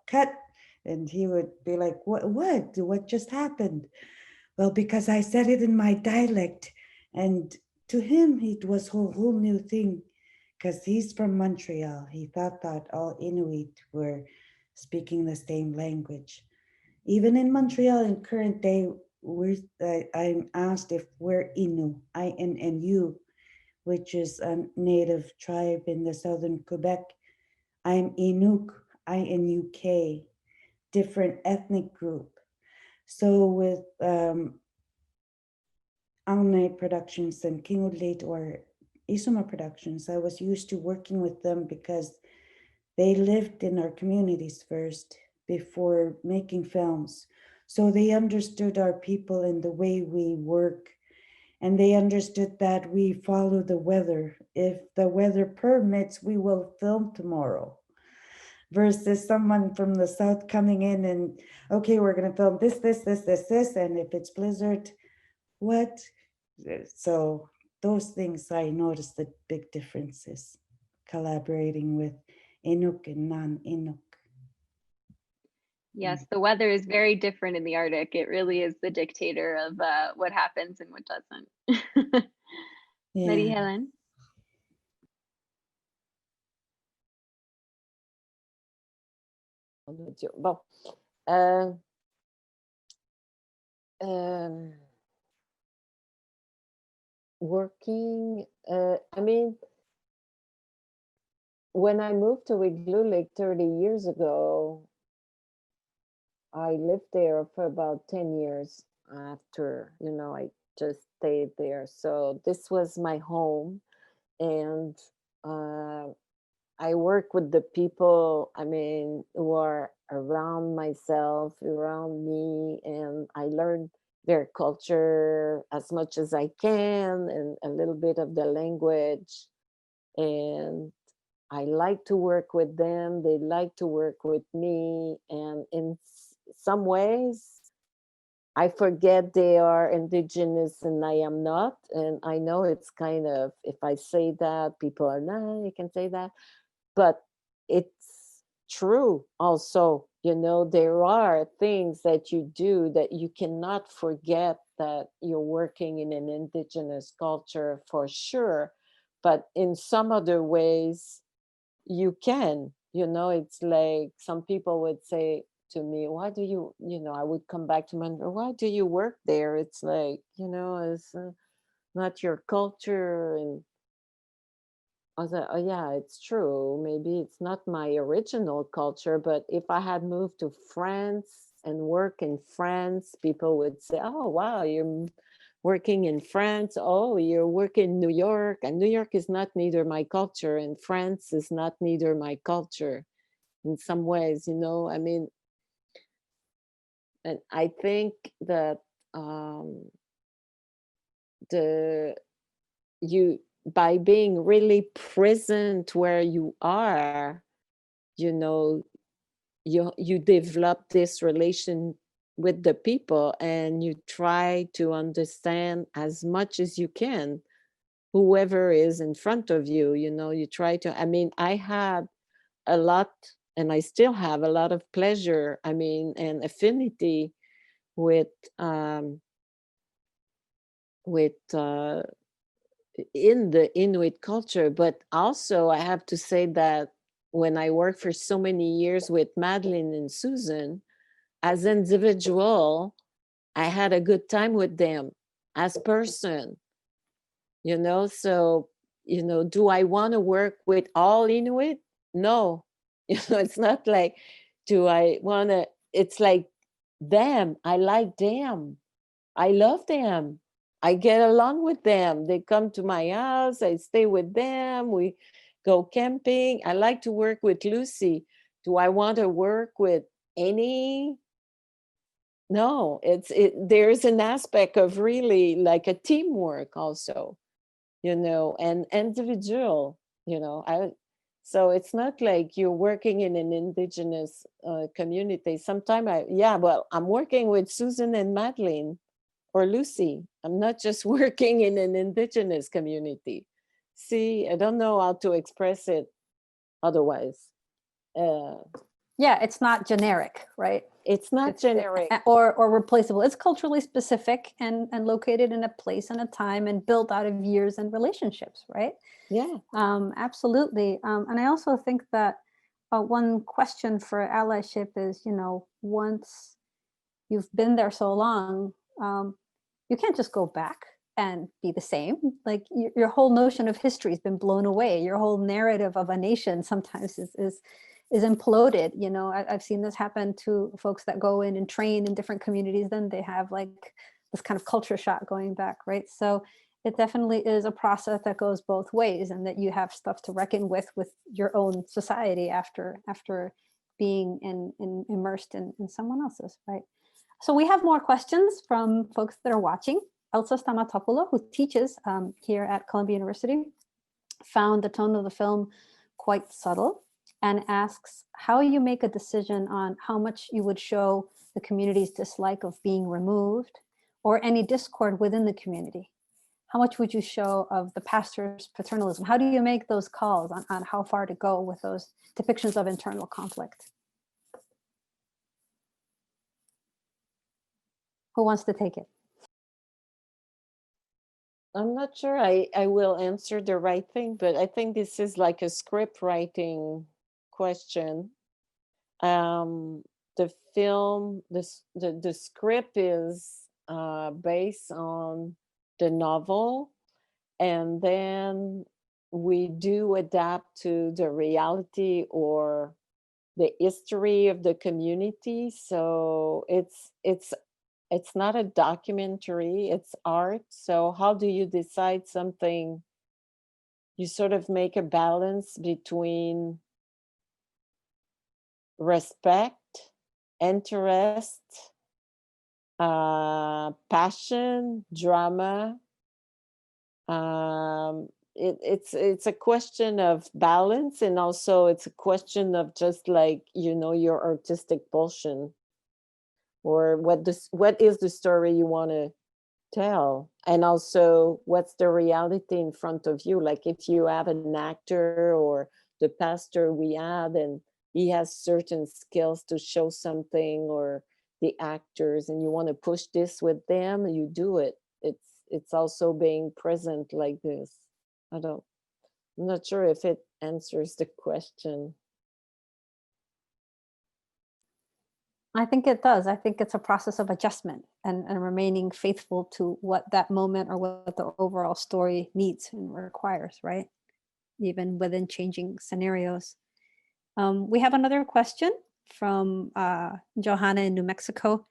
and he would be like, what just happened? Well, because I said it in my dialect. And to him, it was a whole new thing, because he's from Montreal. He thought that all Inuit were speaking the same language. Even in Montreal in current day, I'm asked if we're Innu, INNU, which is a native tribe in the southern Quebec. I'm Inuk, INUK, different ethnic group. So with Alnite Productions and Kingulit or Isoma Productions, I was used to working with them because they lived in our communities first before making films. So they understood our people and the way we work. And they understood that we follow the weather. If the weather permits, we will film tomorrow. Versus someone from the south coming in and, okay, we're going to film this. And if it's blizzard, what? So those things I noticed the big differences collaborating with Inuk and non-Inuk. Yes, the weather is very different in the Arctic. It really is the dictator of what happens and what doesn't. Yeah. Marie-Hélène? Bon. Working, I mean, when I moved to Igloolik 30 years ago, I lived there for about 10 years after, I just stayed there. So this was my home. And I work with the people, who are around myself, around me, and I learn their culture as much as I can and a little bit of the language. And I like to work with them. They like to work with me. And in some ways, I forget they are indigenous and I am not. And I know it's kind of, if I say that, people are, nah, you can say that. But it's true also, there are things that you do that you cannot forget that you're working in an indigenous culture for sure. But in some other ways, you can, it's like some people would say to me, why do you, I would come back to my, why do you work there? It's like, it's not your culture. And I was like, oh yeah, it's true. Maybe it's not my original culture, but if I had moved to France and work in France, people would say, oh wow, you're working in France. Oh, you're working in New York. And New York is not neither my culture, and France is not neither my culture in some ways, and I think that by being really present where you are, you develop this relation with the people, and you try to understand as much as you can whoever is in front of you. You try to, I had a lot, and I still have a lot of pleasure, and affinity with in the Inuit culture. But also I have to say that when I worked for so many years with Madeline and Susan, as individual, I had a good time with them as person, so, do I want to work with all Inuit? No, it's not like, do I want to, it's like them, I like them, I love them, I get along with them. They come to my house, I stay with them, we go camping. I like to work with Lucy. Do I want to work with any? No, there's an aspect of really like a teamwork also, and individual, so it's not like you're working in an indigenous community. Sometimes I'm working with Susan and Madeline or Lucy. I'm not just working in an indigenous community. See, I don't know how to express it otherwise. Yeah, it's not generic, right? It's not generic. Or replaceable. It's culturally specific and located in a place and a time and built out of years and relationships, right? Yeah. Absolutely. And I also think that one question for allyship is, once you've been there so long, you can't just go back and be the same. Like your whole notion of history has been blown away. Your whole narrative of a nation sometimes is imploded. I've seen this happen to folks that go in and train in different communities. Then they have like this kind of culture shock going back, right? So it definitely is a process that goes both ways, and that you have stuff to reckon with your own society after being immersed in someone else's, right? So we have more questions from folks that are watching. Elsa Stamatopoulos, who teaches here at Columbia University, found the tone of the film quite subtle and asks how you make a decision on how much you would show the community's dislike of being removed or any discord within the community. How much would you show of the pastor's paternalism? How do you make those calls on how far to go with those depictions of internal conflict? Who wants to take it? I'm not sure I will answer the right thing, but I think this is like a script writing question. The film, the script is based on the novel, and then we do adapt to the reality or the history of the community. So it's not a documentary, it's art. So how do you decide something? You sort of make a balance between respect, interest, passion, drama. It's a question of balance, and also it's a question of just like, you know, your artistic pulsion, or what is the story you want to tell, and also what's the reality in front of you. Like if you have an actor or the pastor we had, and he has certain skills to show something, or the actors, and you want to push this with them, you do it. It's also being present like this. I'm not sure if it answers the question. I think it does. I think it's a process of adjustment and remaining faithful to what that moment or what the overall story needs and requires, right? Even within changing scenarios. We have another question from Johanna in New Mexico,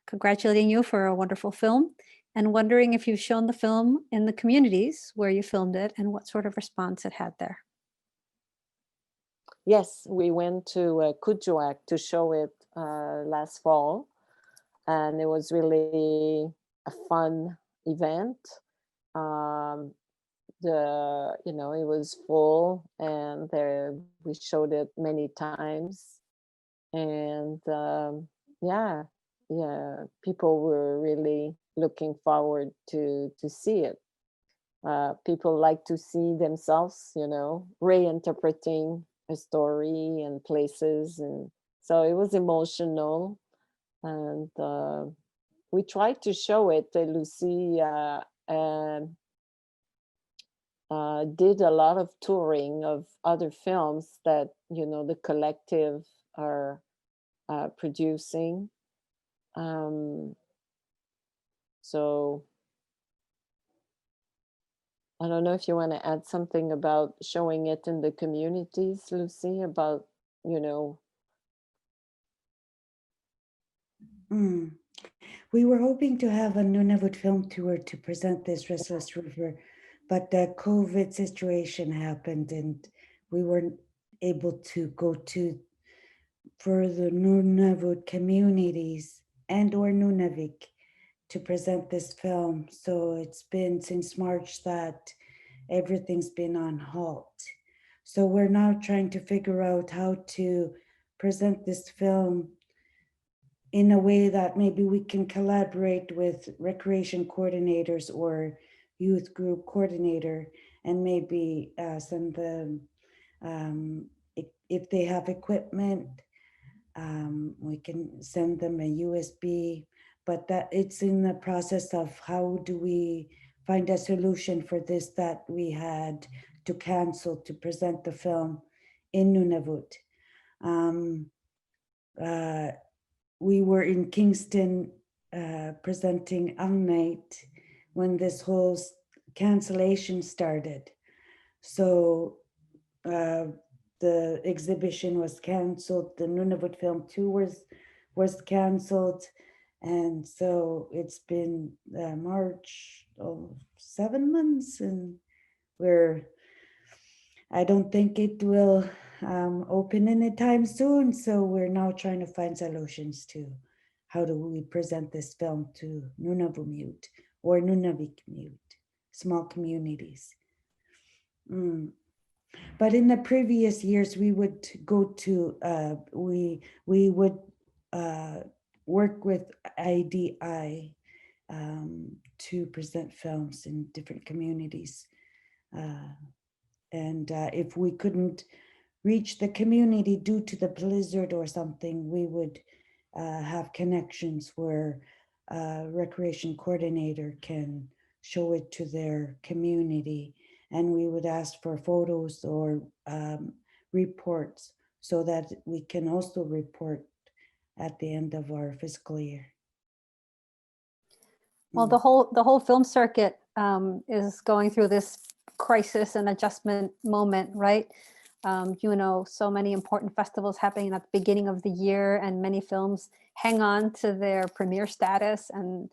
congratulating you for a wonderful film and wondering if you've shown the film in the communities where you filmed it and what sort of response it had there. Yes, we went to Kuujjuaq to show it last fall, and it was really a fun event. It was full, and we showed it many times, and yeah, people were really looking forward to see it. People like to see themselves, reinterpreting a story and places, and so it was emotional, and we tried to show it. Lucy did a lot of touring of other films that the collective are producing. So I don't know if you want to add something about showing it in the communities, Lucy, about, We were hoping to have a Nunavut film tour to present this Restless River, but the COVID situation happened and we weren't able to go to further Nunavut communities and or Nunavik to present this film. So it's been since March that everything's been on halt. So we're now trying to figure out how to present this film in a way that maybe we can collaborate with recreation coordinators or youth group coordinator, and maybe send them, if they have equipment, we can send them a USB, but that it's in the process of how do we find a solution for this, that we had to cancel to present the film in Nunavut. We were in Kingston presenting Ang Night when this whole cancellation started. So the exhibition was canceled, the Nunavut Film Tour was canceled, and so it's been March, 7 months, and I don't think it will open anytime soon, so we're now trying to find solutions to how do we present this film to Nunavumute or Nunavik-mute, small communities. But in the previous years, we would go to, we would work with IDI to present films in different communities. And if we couldn't reach the community due to the blizzard or something, we would have connections where a recreation coordinator can show it to their community, and we would ask for photos or reports so that we can also report at the end of our fiscal year. Well, the whole film circuit is going through this crisis and adjustment moment, right? You know, so many important festivals happening at the beginning of the year, and many films hang on to their premiere status and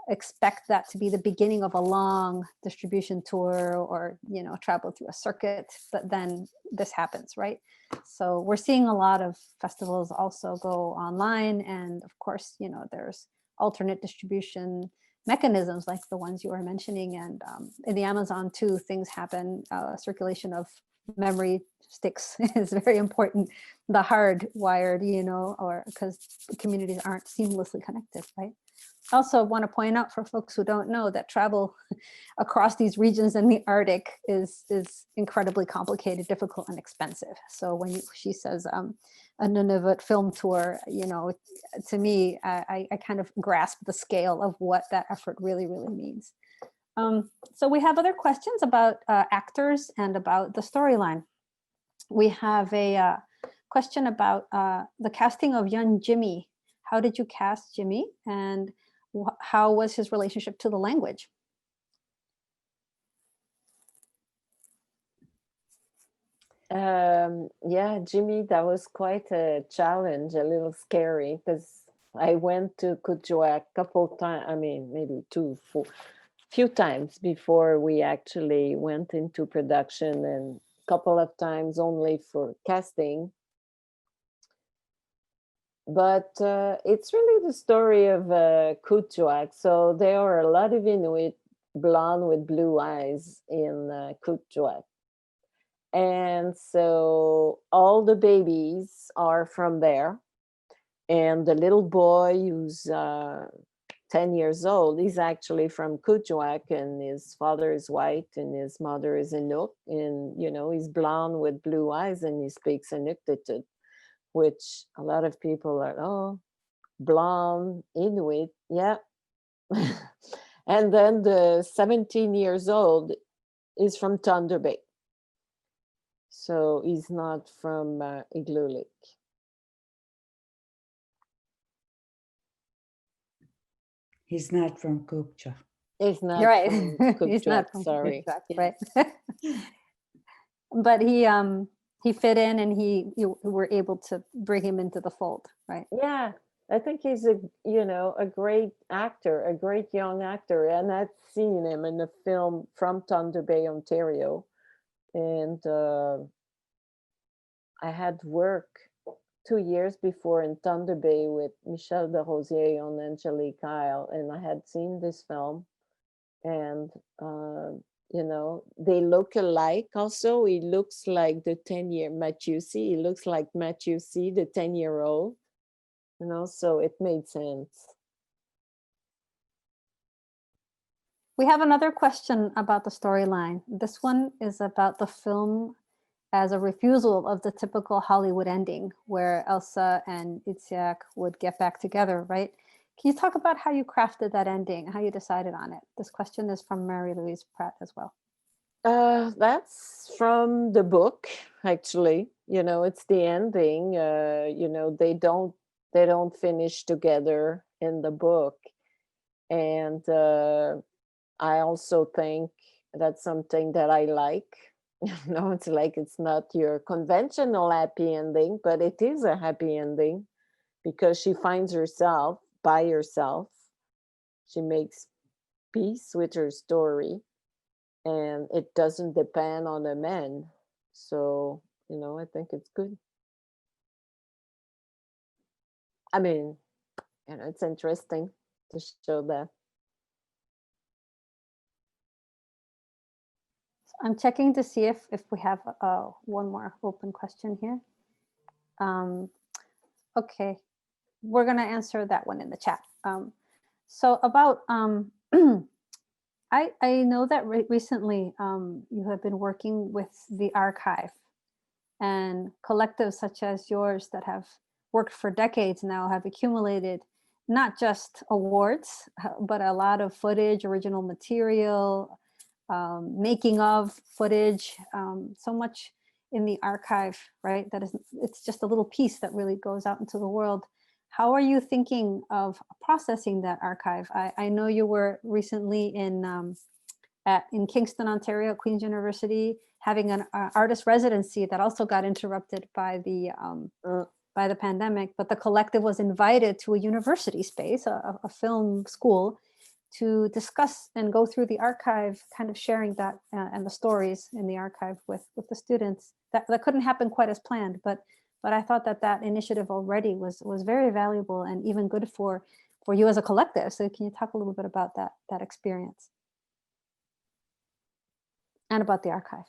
expect that to be the beginning of a long distribution tour or, you know, travel through a circuit, but then this happens, right? So we're seeing a lot of festivals also go online, and of course, you know, there's alternate distribution mechanisms like the ones you were mentioning, and in the Amazon too, things happen. Circulation of memory sticks is very important, the hard wired, you know, or because the communities aren't seamlessly connected, right? Also want to point out for folks who don't know that travel across these regions in the Arctic is incredibly complicated, difficult, and expensive. So when she says a Nunavut film tour, you know, to me, I kind of grasp the scale of what that effort really, really means. So we have other questions about actors and about the storyline. We have a question about the casting of young Jimmy. How did you cast Jimmy, and how was his relationship to the language? Yeah, Jimmy, that was quite a challenge, a little scary, because I went to Kuujjuaq a couple times, I mean, maybe few times before we actually went into production, and a couple of times only for casting. But it's really the story of Kuujjuaq. So there are a lot of Inuit blonde with blue eyes in Kuujjuaq. And so all the babies are from there. And the little boy who's 10 years old, he's actually from Kuujjuaq, and his father is white and his mother is Inuk. And, you know, he's blonde with blue eyes and he speaks Inuktitut, which a lot of people are, oh, blonde Inuit, yeah. And then the 17 years old is from Thunder Bay. So he's not from Igloolik. He's not from Kuujjuaq. He's not Right. from He's not Kuujjuaq, from sorry. Kuujjuaq, Yeah. right? But he fit in, and you were able to bring him into the fold, right? Yeah, I think he's a, you know, a great actor, a great young actor, and I've seen him in the film From Thunder Bay, Ontario, and I had work 2 years before in Thunder Bay with Michel Desrosiers on Angelique Isle, and I had seen this film, and you know, they look alike. Also, he looks like the 10-year Matthew C. He looks like Matthew C, the 10-year-old. You know, so it made sense. We have another question about the storyline. This one is about the film as a refusal of the typical Hollywood ending where Elsa and Itzhak would get back together, right? Can you talk about how you crafted that ending, how you decided on it? This question is from Mary Louise Pratt as well. That's from the book, actually. You know, it's the ending. You know, they don't finish together in the book, and I also think that's something that I like. You know, it's like it's not your conventional happy ending, but it is a happy ending because she finds herself by herself. She makes peace with her story, and it doesn't depend on a man. So, you know, I think it's good. I mean, you know, it's interesting to show that. I'm checking to see if we have one more open question here. Okay, we're gonna answer that one in the chat. So about, I know that recently you have been working with the archive, and collectives such as yours that have worked for decades now have accumulated not just awards, but a lot of footage, original material, making of footage, so much in the archive, right? That is, it's just a little piece that really goes out into the world. How are you thinking of processing that archive? I know you were recently in Kingston, Ontario, at Queen's University, having an artist residency that also got interrupted by the pandemic, but the collective was invited to a university space, a film school, to discuss and go through the archive, kind of sharing that and the stories in the archive with the students. That couldn't happen quite as planned, but I thought that initiative already was very valuable and even good for you as a collective. So can you talk a little bit about that experience and about the archive?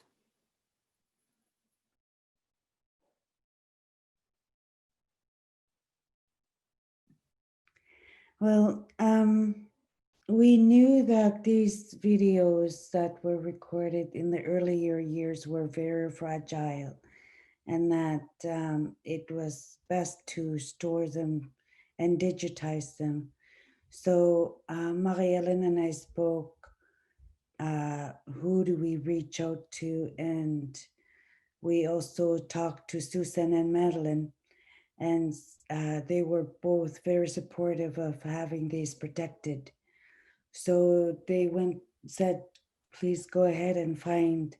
Well, we knew that these videos that were recorded in the earlier years were very fragile, and that it was best to store them and digitize them. So Marie-Hélène and I spoke, who do we reach out to? And we also talked to Susan and Madeline, and they were both very supportive of having these protected. So they said, please go ahead and find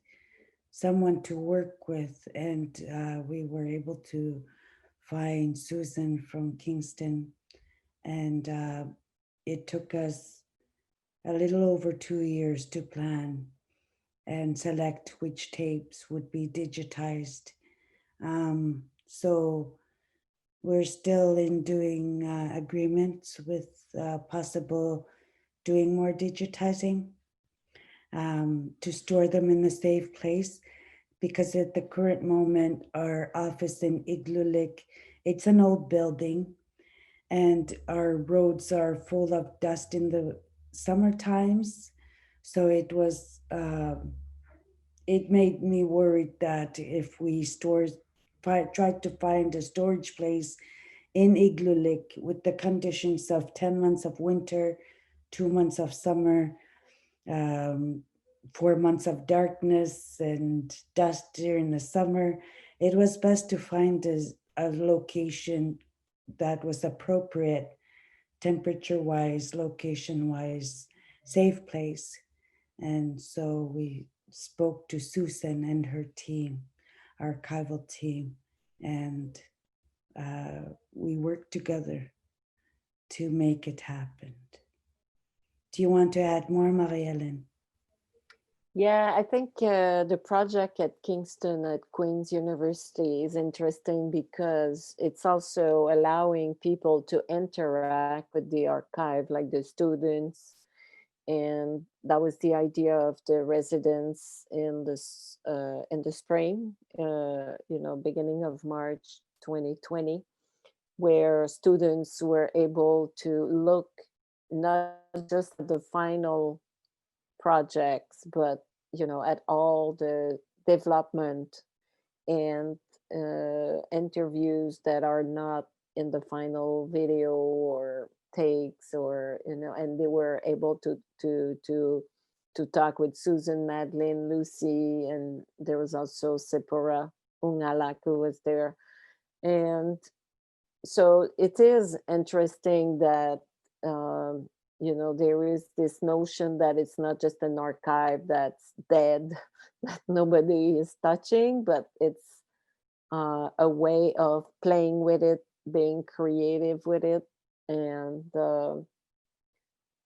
someone to work with. And we were able to find Susan from Kingston. And it took us a little over 2 years to plan and select which tapes would be digitized. So we're still in doing agreements with possible doing more digitizing to store them in a safe place, because at the current moment, our office in Igloolik, it's an old building, and our roads are full of dust in the summer times. So it was, it made me worried that if we tried to find a storage place in Igloolik with the conditions of 10 months of winter, 2 months of summer, 4 months of darkness and dust during the summer, it was best to find a location that was appropriate, temperature-wise, location-wise, safe place. And so we spoke to Susan and her team, archival team, and we worked together to make it happen. Do you want to add more, Marie-Hélène? Yeah, I think the project at Kingston at Queen's University is interesting because it's also allowing people to interact with the archive, like the students. And that was the idea of the residents in the spring, beginning of March 2020, where students were able to look not just at the final projects, but at all the development and interviews that are not in the final video or takes, or and they were able to talk with Susan, Madeline, Lucy, and there was also Sephora Ungalak who was there. And so it is interesting that there is this notion that it's not just an archive that's dead, that nobody is touching, but it's a way of playing with it, being creative with it. And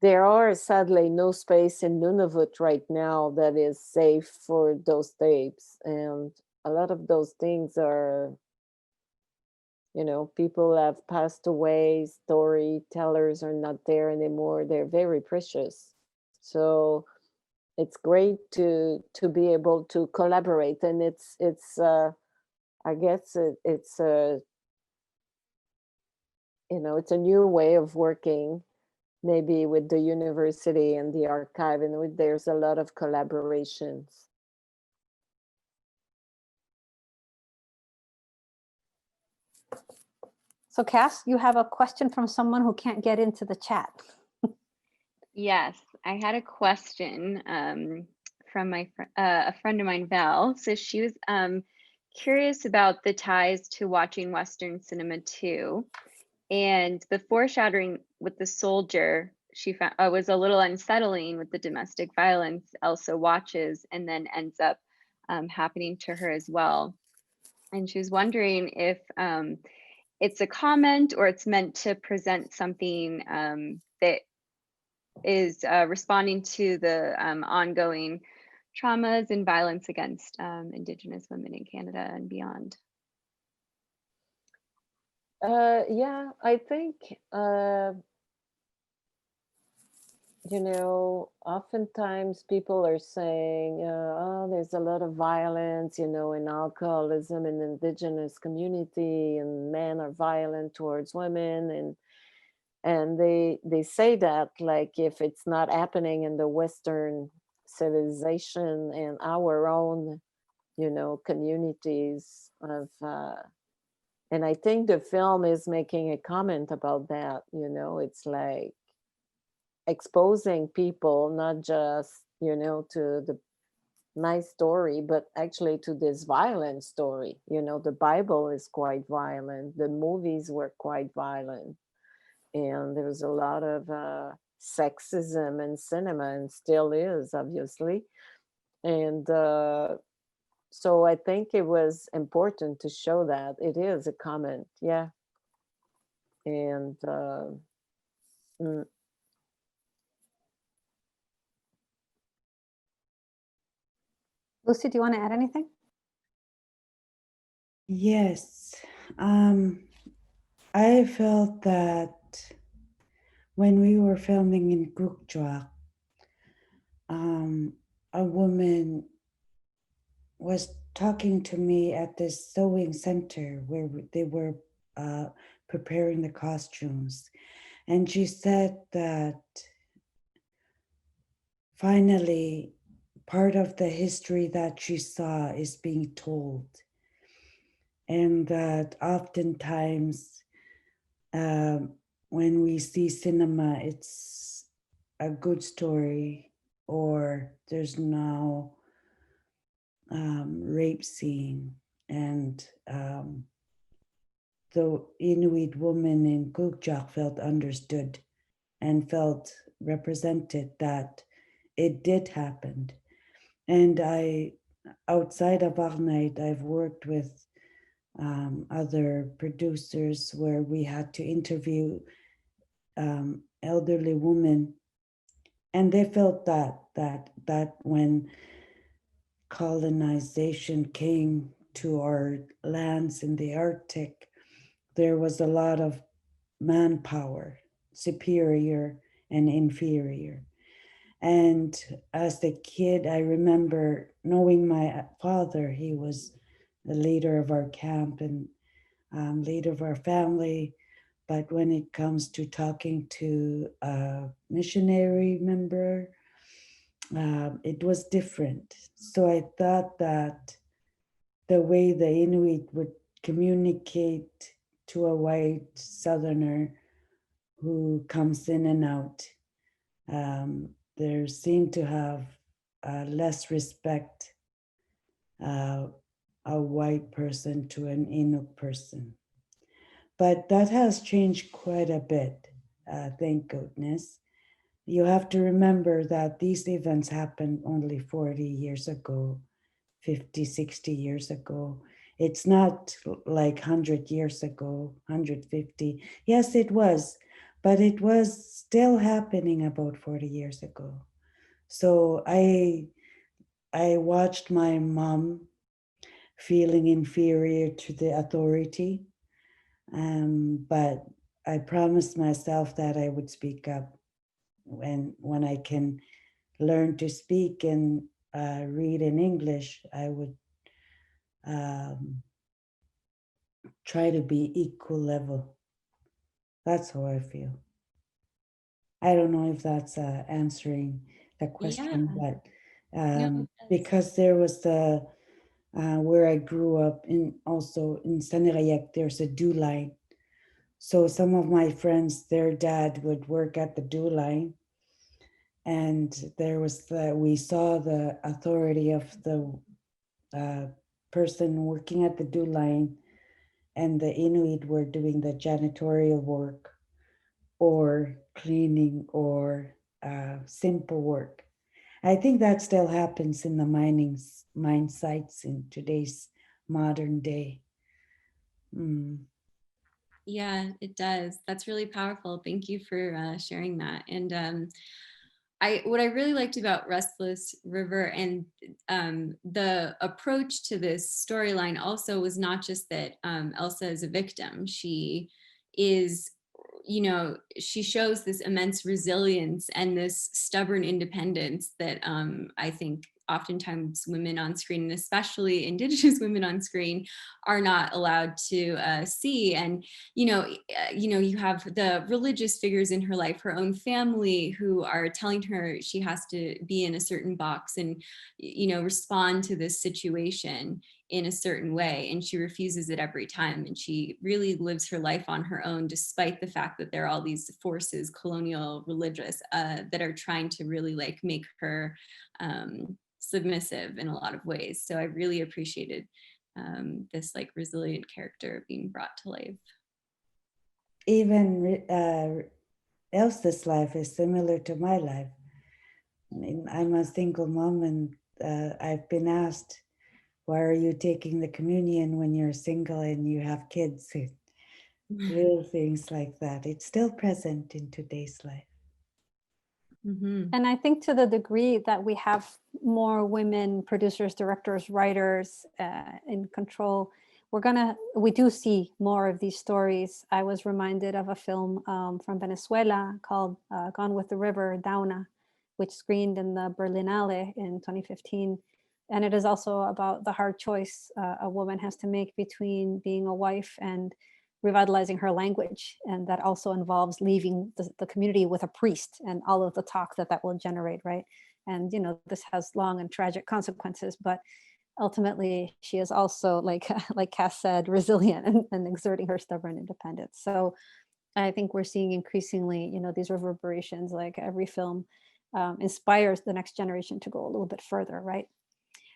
there are sadly no space in Nunavut right now that is safe for those tapes. And a lot of those things are You know, people have passed away, storytellers are not there anymore. They're very precious. So it's great to be able to collaborate, and it's I guess it's a, you know, it's a new way of working, maybe with the university and the archive, and there's a lot of collaborations. So Cass, you have a question from someone who can't get into the chat. Yes, I had a question from a friend of mine, Val. So she was curious about the ties to watching Western cinema too, and the foreshadowing with the soldier. She found was a little unsettling with the domestic violence Elsa watches and then ends up happening to her as well. And she was wondering if it's a comment or it's meant to present something that is responding to the ongoing traumas and violence against Indigenous women in Canada and beyond. Yeah, I think, you know, oftentimes people are saying, oh, there's a lot of violence, you know, in alcoholism in Indigenous community, and men are violent towards women, and they say that like if it's not happening in the Western civilization and our own, you know, communities of and I think the film is making a comment about that, you know. It's like exposing people not just, you know, to the nice story, but actually to this violent story. You know, the Bible is quite violent, the movies were quite violent, and there's a lot of sexism in cinema, and still is, obviously. And so I think it was important to show that it is a comment, yeah. And mm, Lucy, do you want to add anything? Yes, I felt that when we were filming in Gukjwa, a woman was talking to me at this sewing center where they were preparing the costumes. And she said that finally, part of the history that she saw is being told. And that oftentimes when we see cinema, it's a good story, or there's now rape scene, and the Inuit woman in Kuujjuaq felt understood and felt represented that it did happen. And I, outside of Arnheid, I've worked with other producers where we had to interview elderly women, and they felt that when colonization came to our lands in the Arctic, there was a lot of manpower, superior and inferior. And as a kid, I remember knowing my father. He was the leader of our camp and leader of our family. But when it comes to talking to a missionary member, it was different. So I thought that the way the Inuit would communicate to a white Southerner who comes in and out, there seemed to have less respect, a white person to an Inuk person. But that has changed quite a bit, thank goodness. You have to remember that these events happened only 40 years ago, 50, 60 years ago. It's not like 100 years ago, 150. Yes, it was, but it was still happening about 40 years ago. So I watched my mom feeling inferior to the authority. But I promised myself that I would speak up when I can learn to speak and read in English. I would try to be equal level. That's how I feel. I don't know if that's answering the question, Yeah. but No, because there was the where I grew up in, also in Sanirayek, there's a dew line. So some of my friends, their dad would work at the dew line, and there was we saw the authority of the person working at the dew line, and the Inuit were doing the janitorial work or cleaning or simple work. I think that still happens in the mine sites in today's modern day. yeah, it does. That's really powerful. Thank you for sharing that. And what I really liked about Restless River and the approach to this storyline also was not just that Elsa is a victim. She is, she shows this immense resilience and this stubborn independence that I think oftentimes women on screen, and especially Indigenous women on screen, are not allowed to see. And you have the religious figures in her life, her own family, who are telling her she has to be in a certain box and respond to this situation in a certain way, and she refuses it every time, and she really lives her life on her own, despite the fact that there are all these forces, colonial, religious, that are trying to really make her submissive in a lot of ways. So I really appreciated this resilient character being brought to life. Even Elsa's life is similar to my life. I'm a single mom, and I've been asked, why are you taking the communion when you're single and you have kids? Little things like that. It's still present in today's life. Mm-hmm. And I think to the degree that we have more women producers, directors, writers in control, we do see more of these stories. I was reminded of a film from Venezuela called Gone with the River, Dauna, which screened in the Berlinale in 2015. And it is also about the hard choice a woman has to make between being a wife and revitalizing her language. And that also involves leaving the community with a priest and all of the talk that will generate, right? And, this has long and tragic consequences, but ultimately she is also, like Cass said, resilient and exerting her stubborn independence. So I think we're seeing increasingly, these reverberations, like every film inspires the next generation to go a little bit further, right?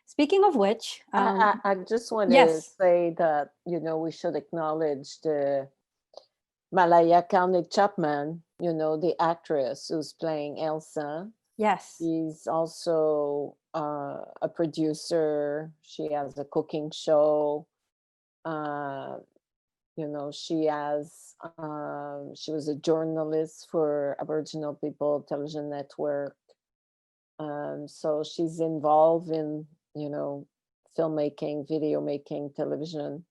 Speaking of which, I just want to yes. say that, we should acknowledge the Malaya Chapman, the actress who's playing Elsa. Yes. She's also a producer. She has a cooking show. She was a journalist for Aboriginal People Television Network. So she's involved in, filmmaking, video making, television.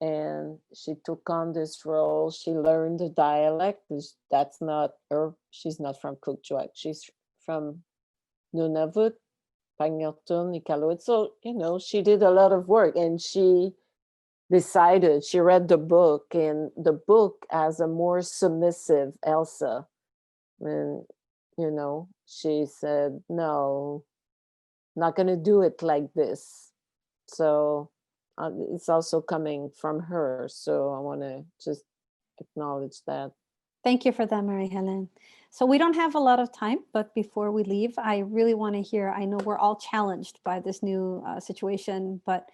And she took on this role. She learned the dialect. That's not her. She's not from Cookjoak. She's from Nunavut, Pangyotun, Iqaluit. So, she did a lot of work, and she read the book, and the book has a more submissive Elsa. And, she said, no, not going to do it like this. So it's also coming from her. So I want to just acknowledge that. Thank you for that, Marie-Hélène. So we don't have a lot of time, but before we leave, I really want to hear, I know we're all challenged by this new situation, but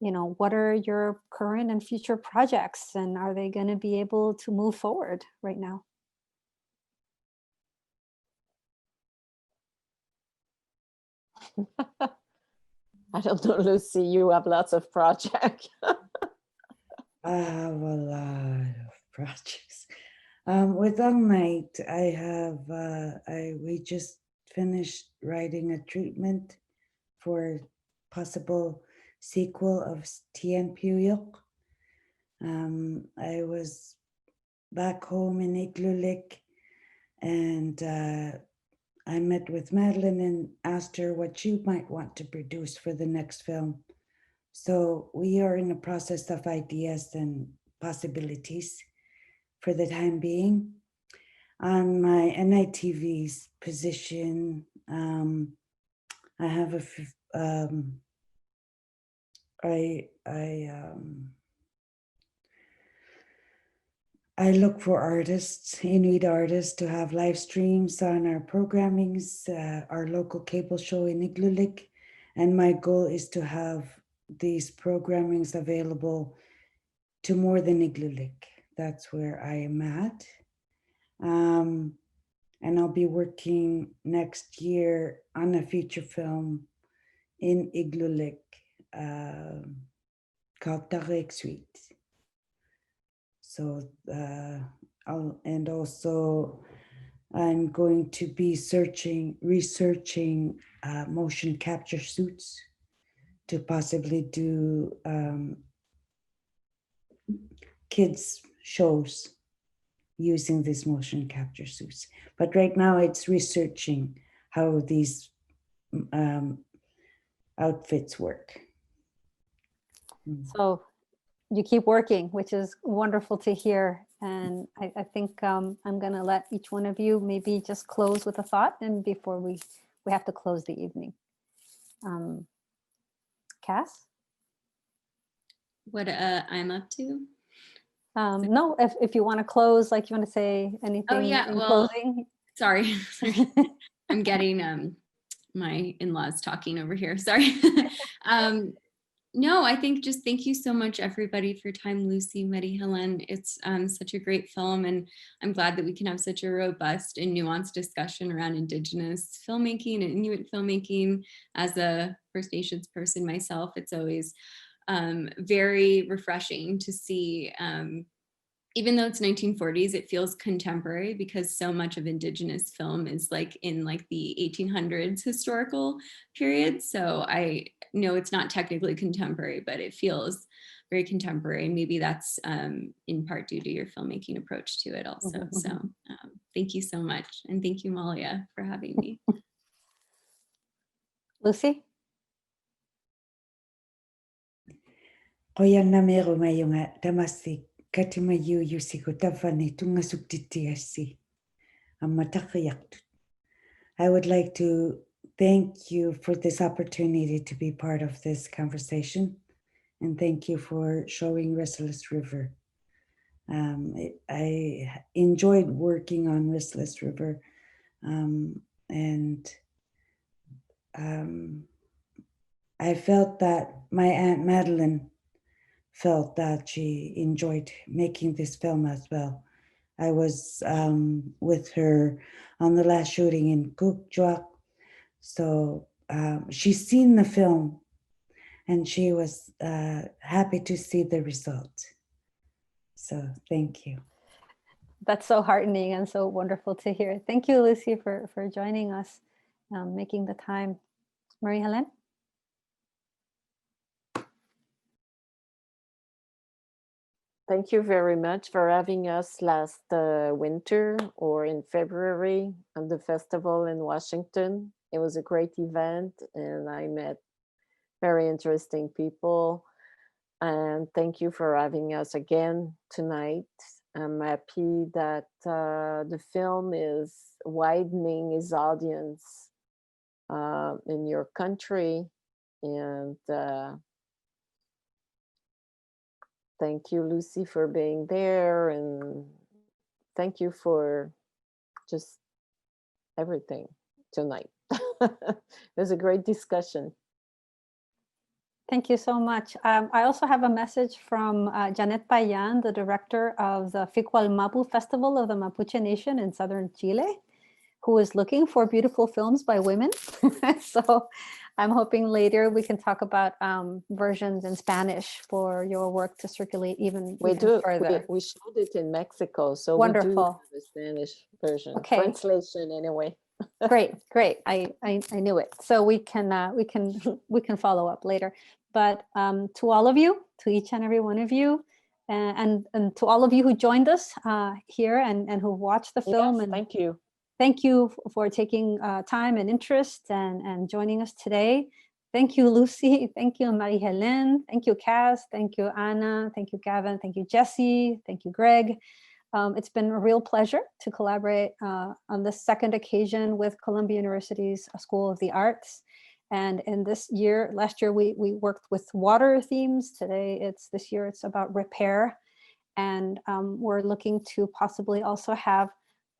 what are your current and future projects, and are they going to be able to move forward right now? I don't know, Lucy, you have lots of projects. I have a lot of projects. With Night, we just finished writing a treatment for possible sequel of Tien Puyok. I was back home in Inuktitut, and I met with Madeline and asked her what she might want to produce for the next film. So we are in the process of ideas and possibilities for the time being. On my NITV's position, I have I look for artists, Inuit artists, to have live streams on our programmings, our local cable show in Inuktitut, and my goal is to have these programmings available to more than Inuktitut. That's where I am at. And I'll be working next year on a feature film in Inuktitut called Tarek Suite. So, and also I'm going to be researching motion capture suits to possibly do kids shows using these motion capture suits. But right now it's researching how these outfits work. So you keep working, which is wonderful to hear. And I think I'm going to let each one of you maybe just close with a thought, and before we have to close the evening. Cass? What I'm up to? No, if you want to close, like you want to say anything in closing. Sorry. I'm getting my in-laws talking over here. Sorry. No, I think just thank you so much, everybody, for your time. Lucy, Marie-Hélène, it's such a great film, and I'm glad that we can have such a robust and nuanced discussion around Indigenous filmmaking and Inuit filmmaking. As a First Nations person myself, it's always very refreshing to see, even though it's 1940s, it feels contemporary because so much of Indigenous film is like in like the 1800s historical period. So I know it's not technically contemporary, but it feels very contemporary. Maybe that's in part due to your filmmaking approach to it also. So thank you so much. And thank you, Amalia, for having me. Lucy? Koyan na mero mayunga tamasik katima yu yusiko tafani tunga subtitiasi amatakayaktut. I would like to thank you for this opportunity to be part of this conversation, and thank you for showing Restless River. I enjoyed working on Restless River, and I felt that my Aunt Madeline felt that she enjoyed making this film as well. I was with her on the last shooting in Kukjuak. So she's seen the film and she was happy to see the result. So thank you. That's so heartening and so wonderful to hear. Thank you, Lucy, for joining us, making the time. Marie-Hélène? Thank you very much for having us last winter or in February at the festival in Washington. It was a great event and I met very interesting people. And thank you for having us again tonight. I'm happy that the film is widening its audience in your country. And thank you, Lucy, for being there. And thank you for just everything tonight. It was a great discussion. Thank you so much. I also have a message from Janet Payan, the director of the Fiqualmapu Festival of the Mapuche Nation in southern Chile, who is looking for beautiful films by women. So I'm hoping later we can talk about versions in Spanish for your work to circulate even further. We showed it in Mexico, so wonderful. We do have a Spanish version, okay. Translation anyway. Great. I knew it. So we can follow up later. But to all of you, to each and every one of you, And to all of you who joined us here and who watched the film. Yes, And thank you. thank you for taking time and interest and joining us today. Thank you, Lucy. Thank you, Marie-Hélène. Thank you, Cass. Thank you, Anna. Thank you, Gavin. Thank you, Jesse. Thank you, Greg. It's been a real pleasure to collaborate on this second occasion with Columbia University's School of the Arts. And in this year, last year, we worked with water themes. This year it's about repair. And we're looking to possibly also have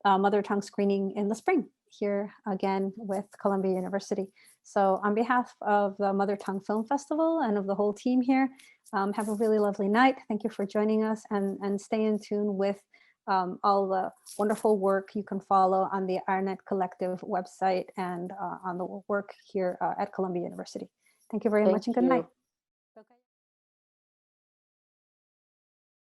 mother tongue screening in the spring here again with Columbia University. So on behalf of the Mother Tongue Film Festival and of the whole team here, have a really lovely night. Thank you for joining us, and stay in tune with all the wonderful work you can follow on the Arnet Collective website and on the work here at Columbia University. Thank you very much and good night.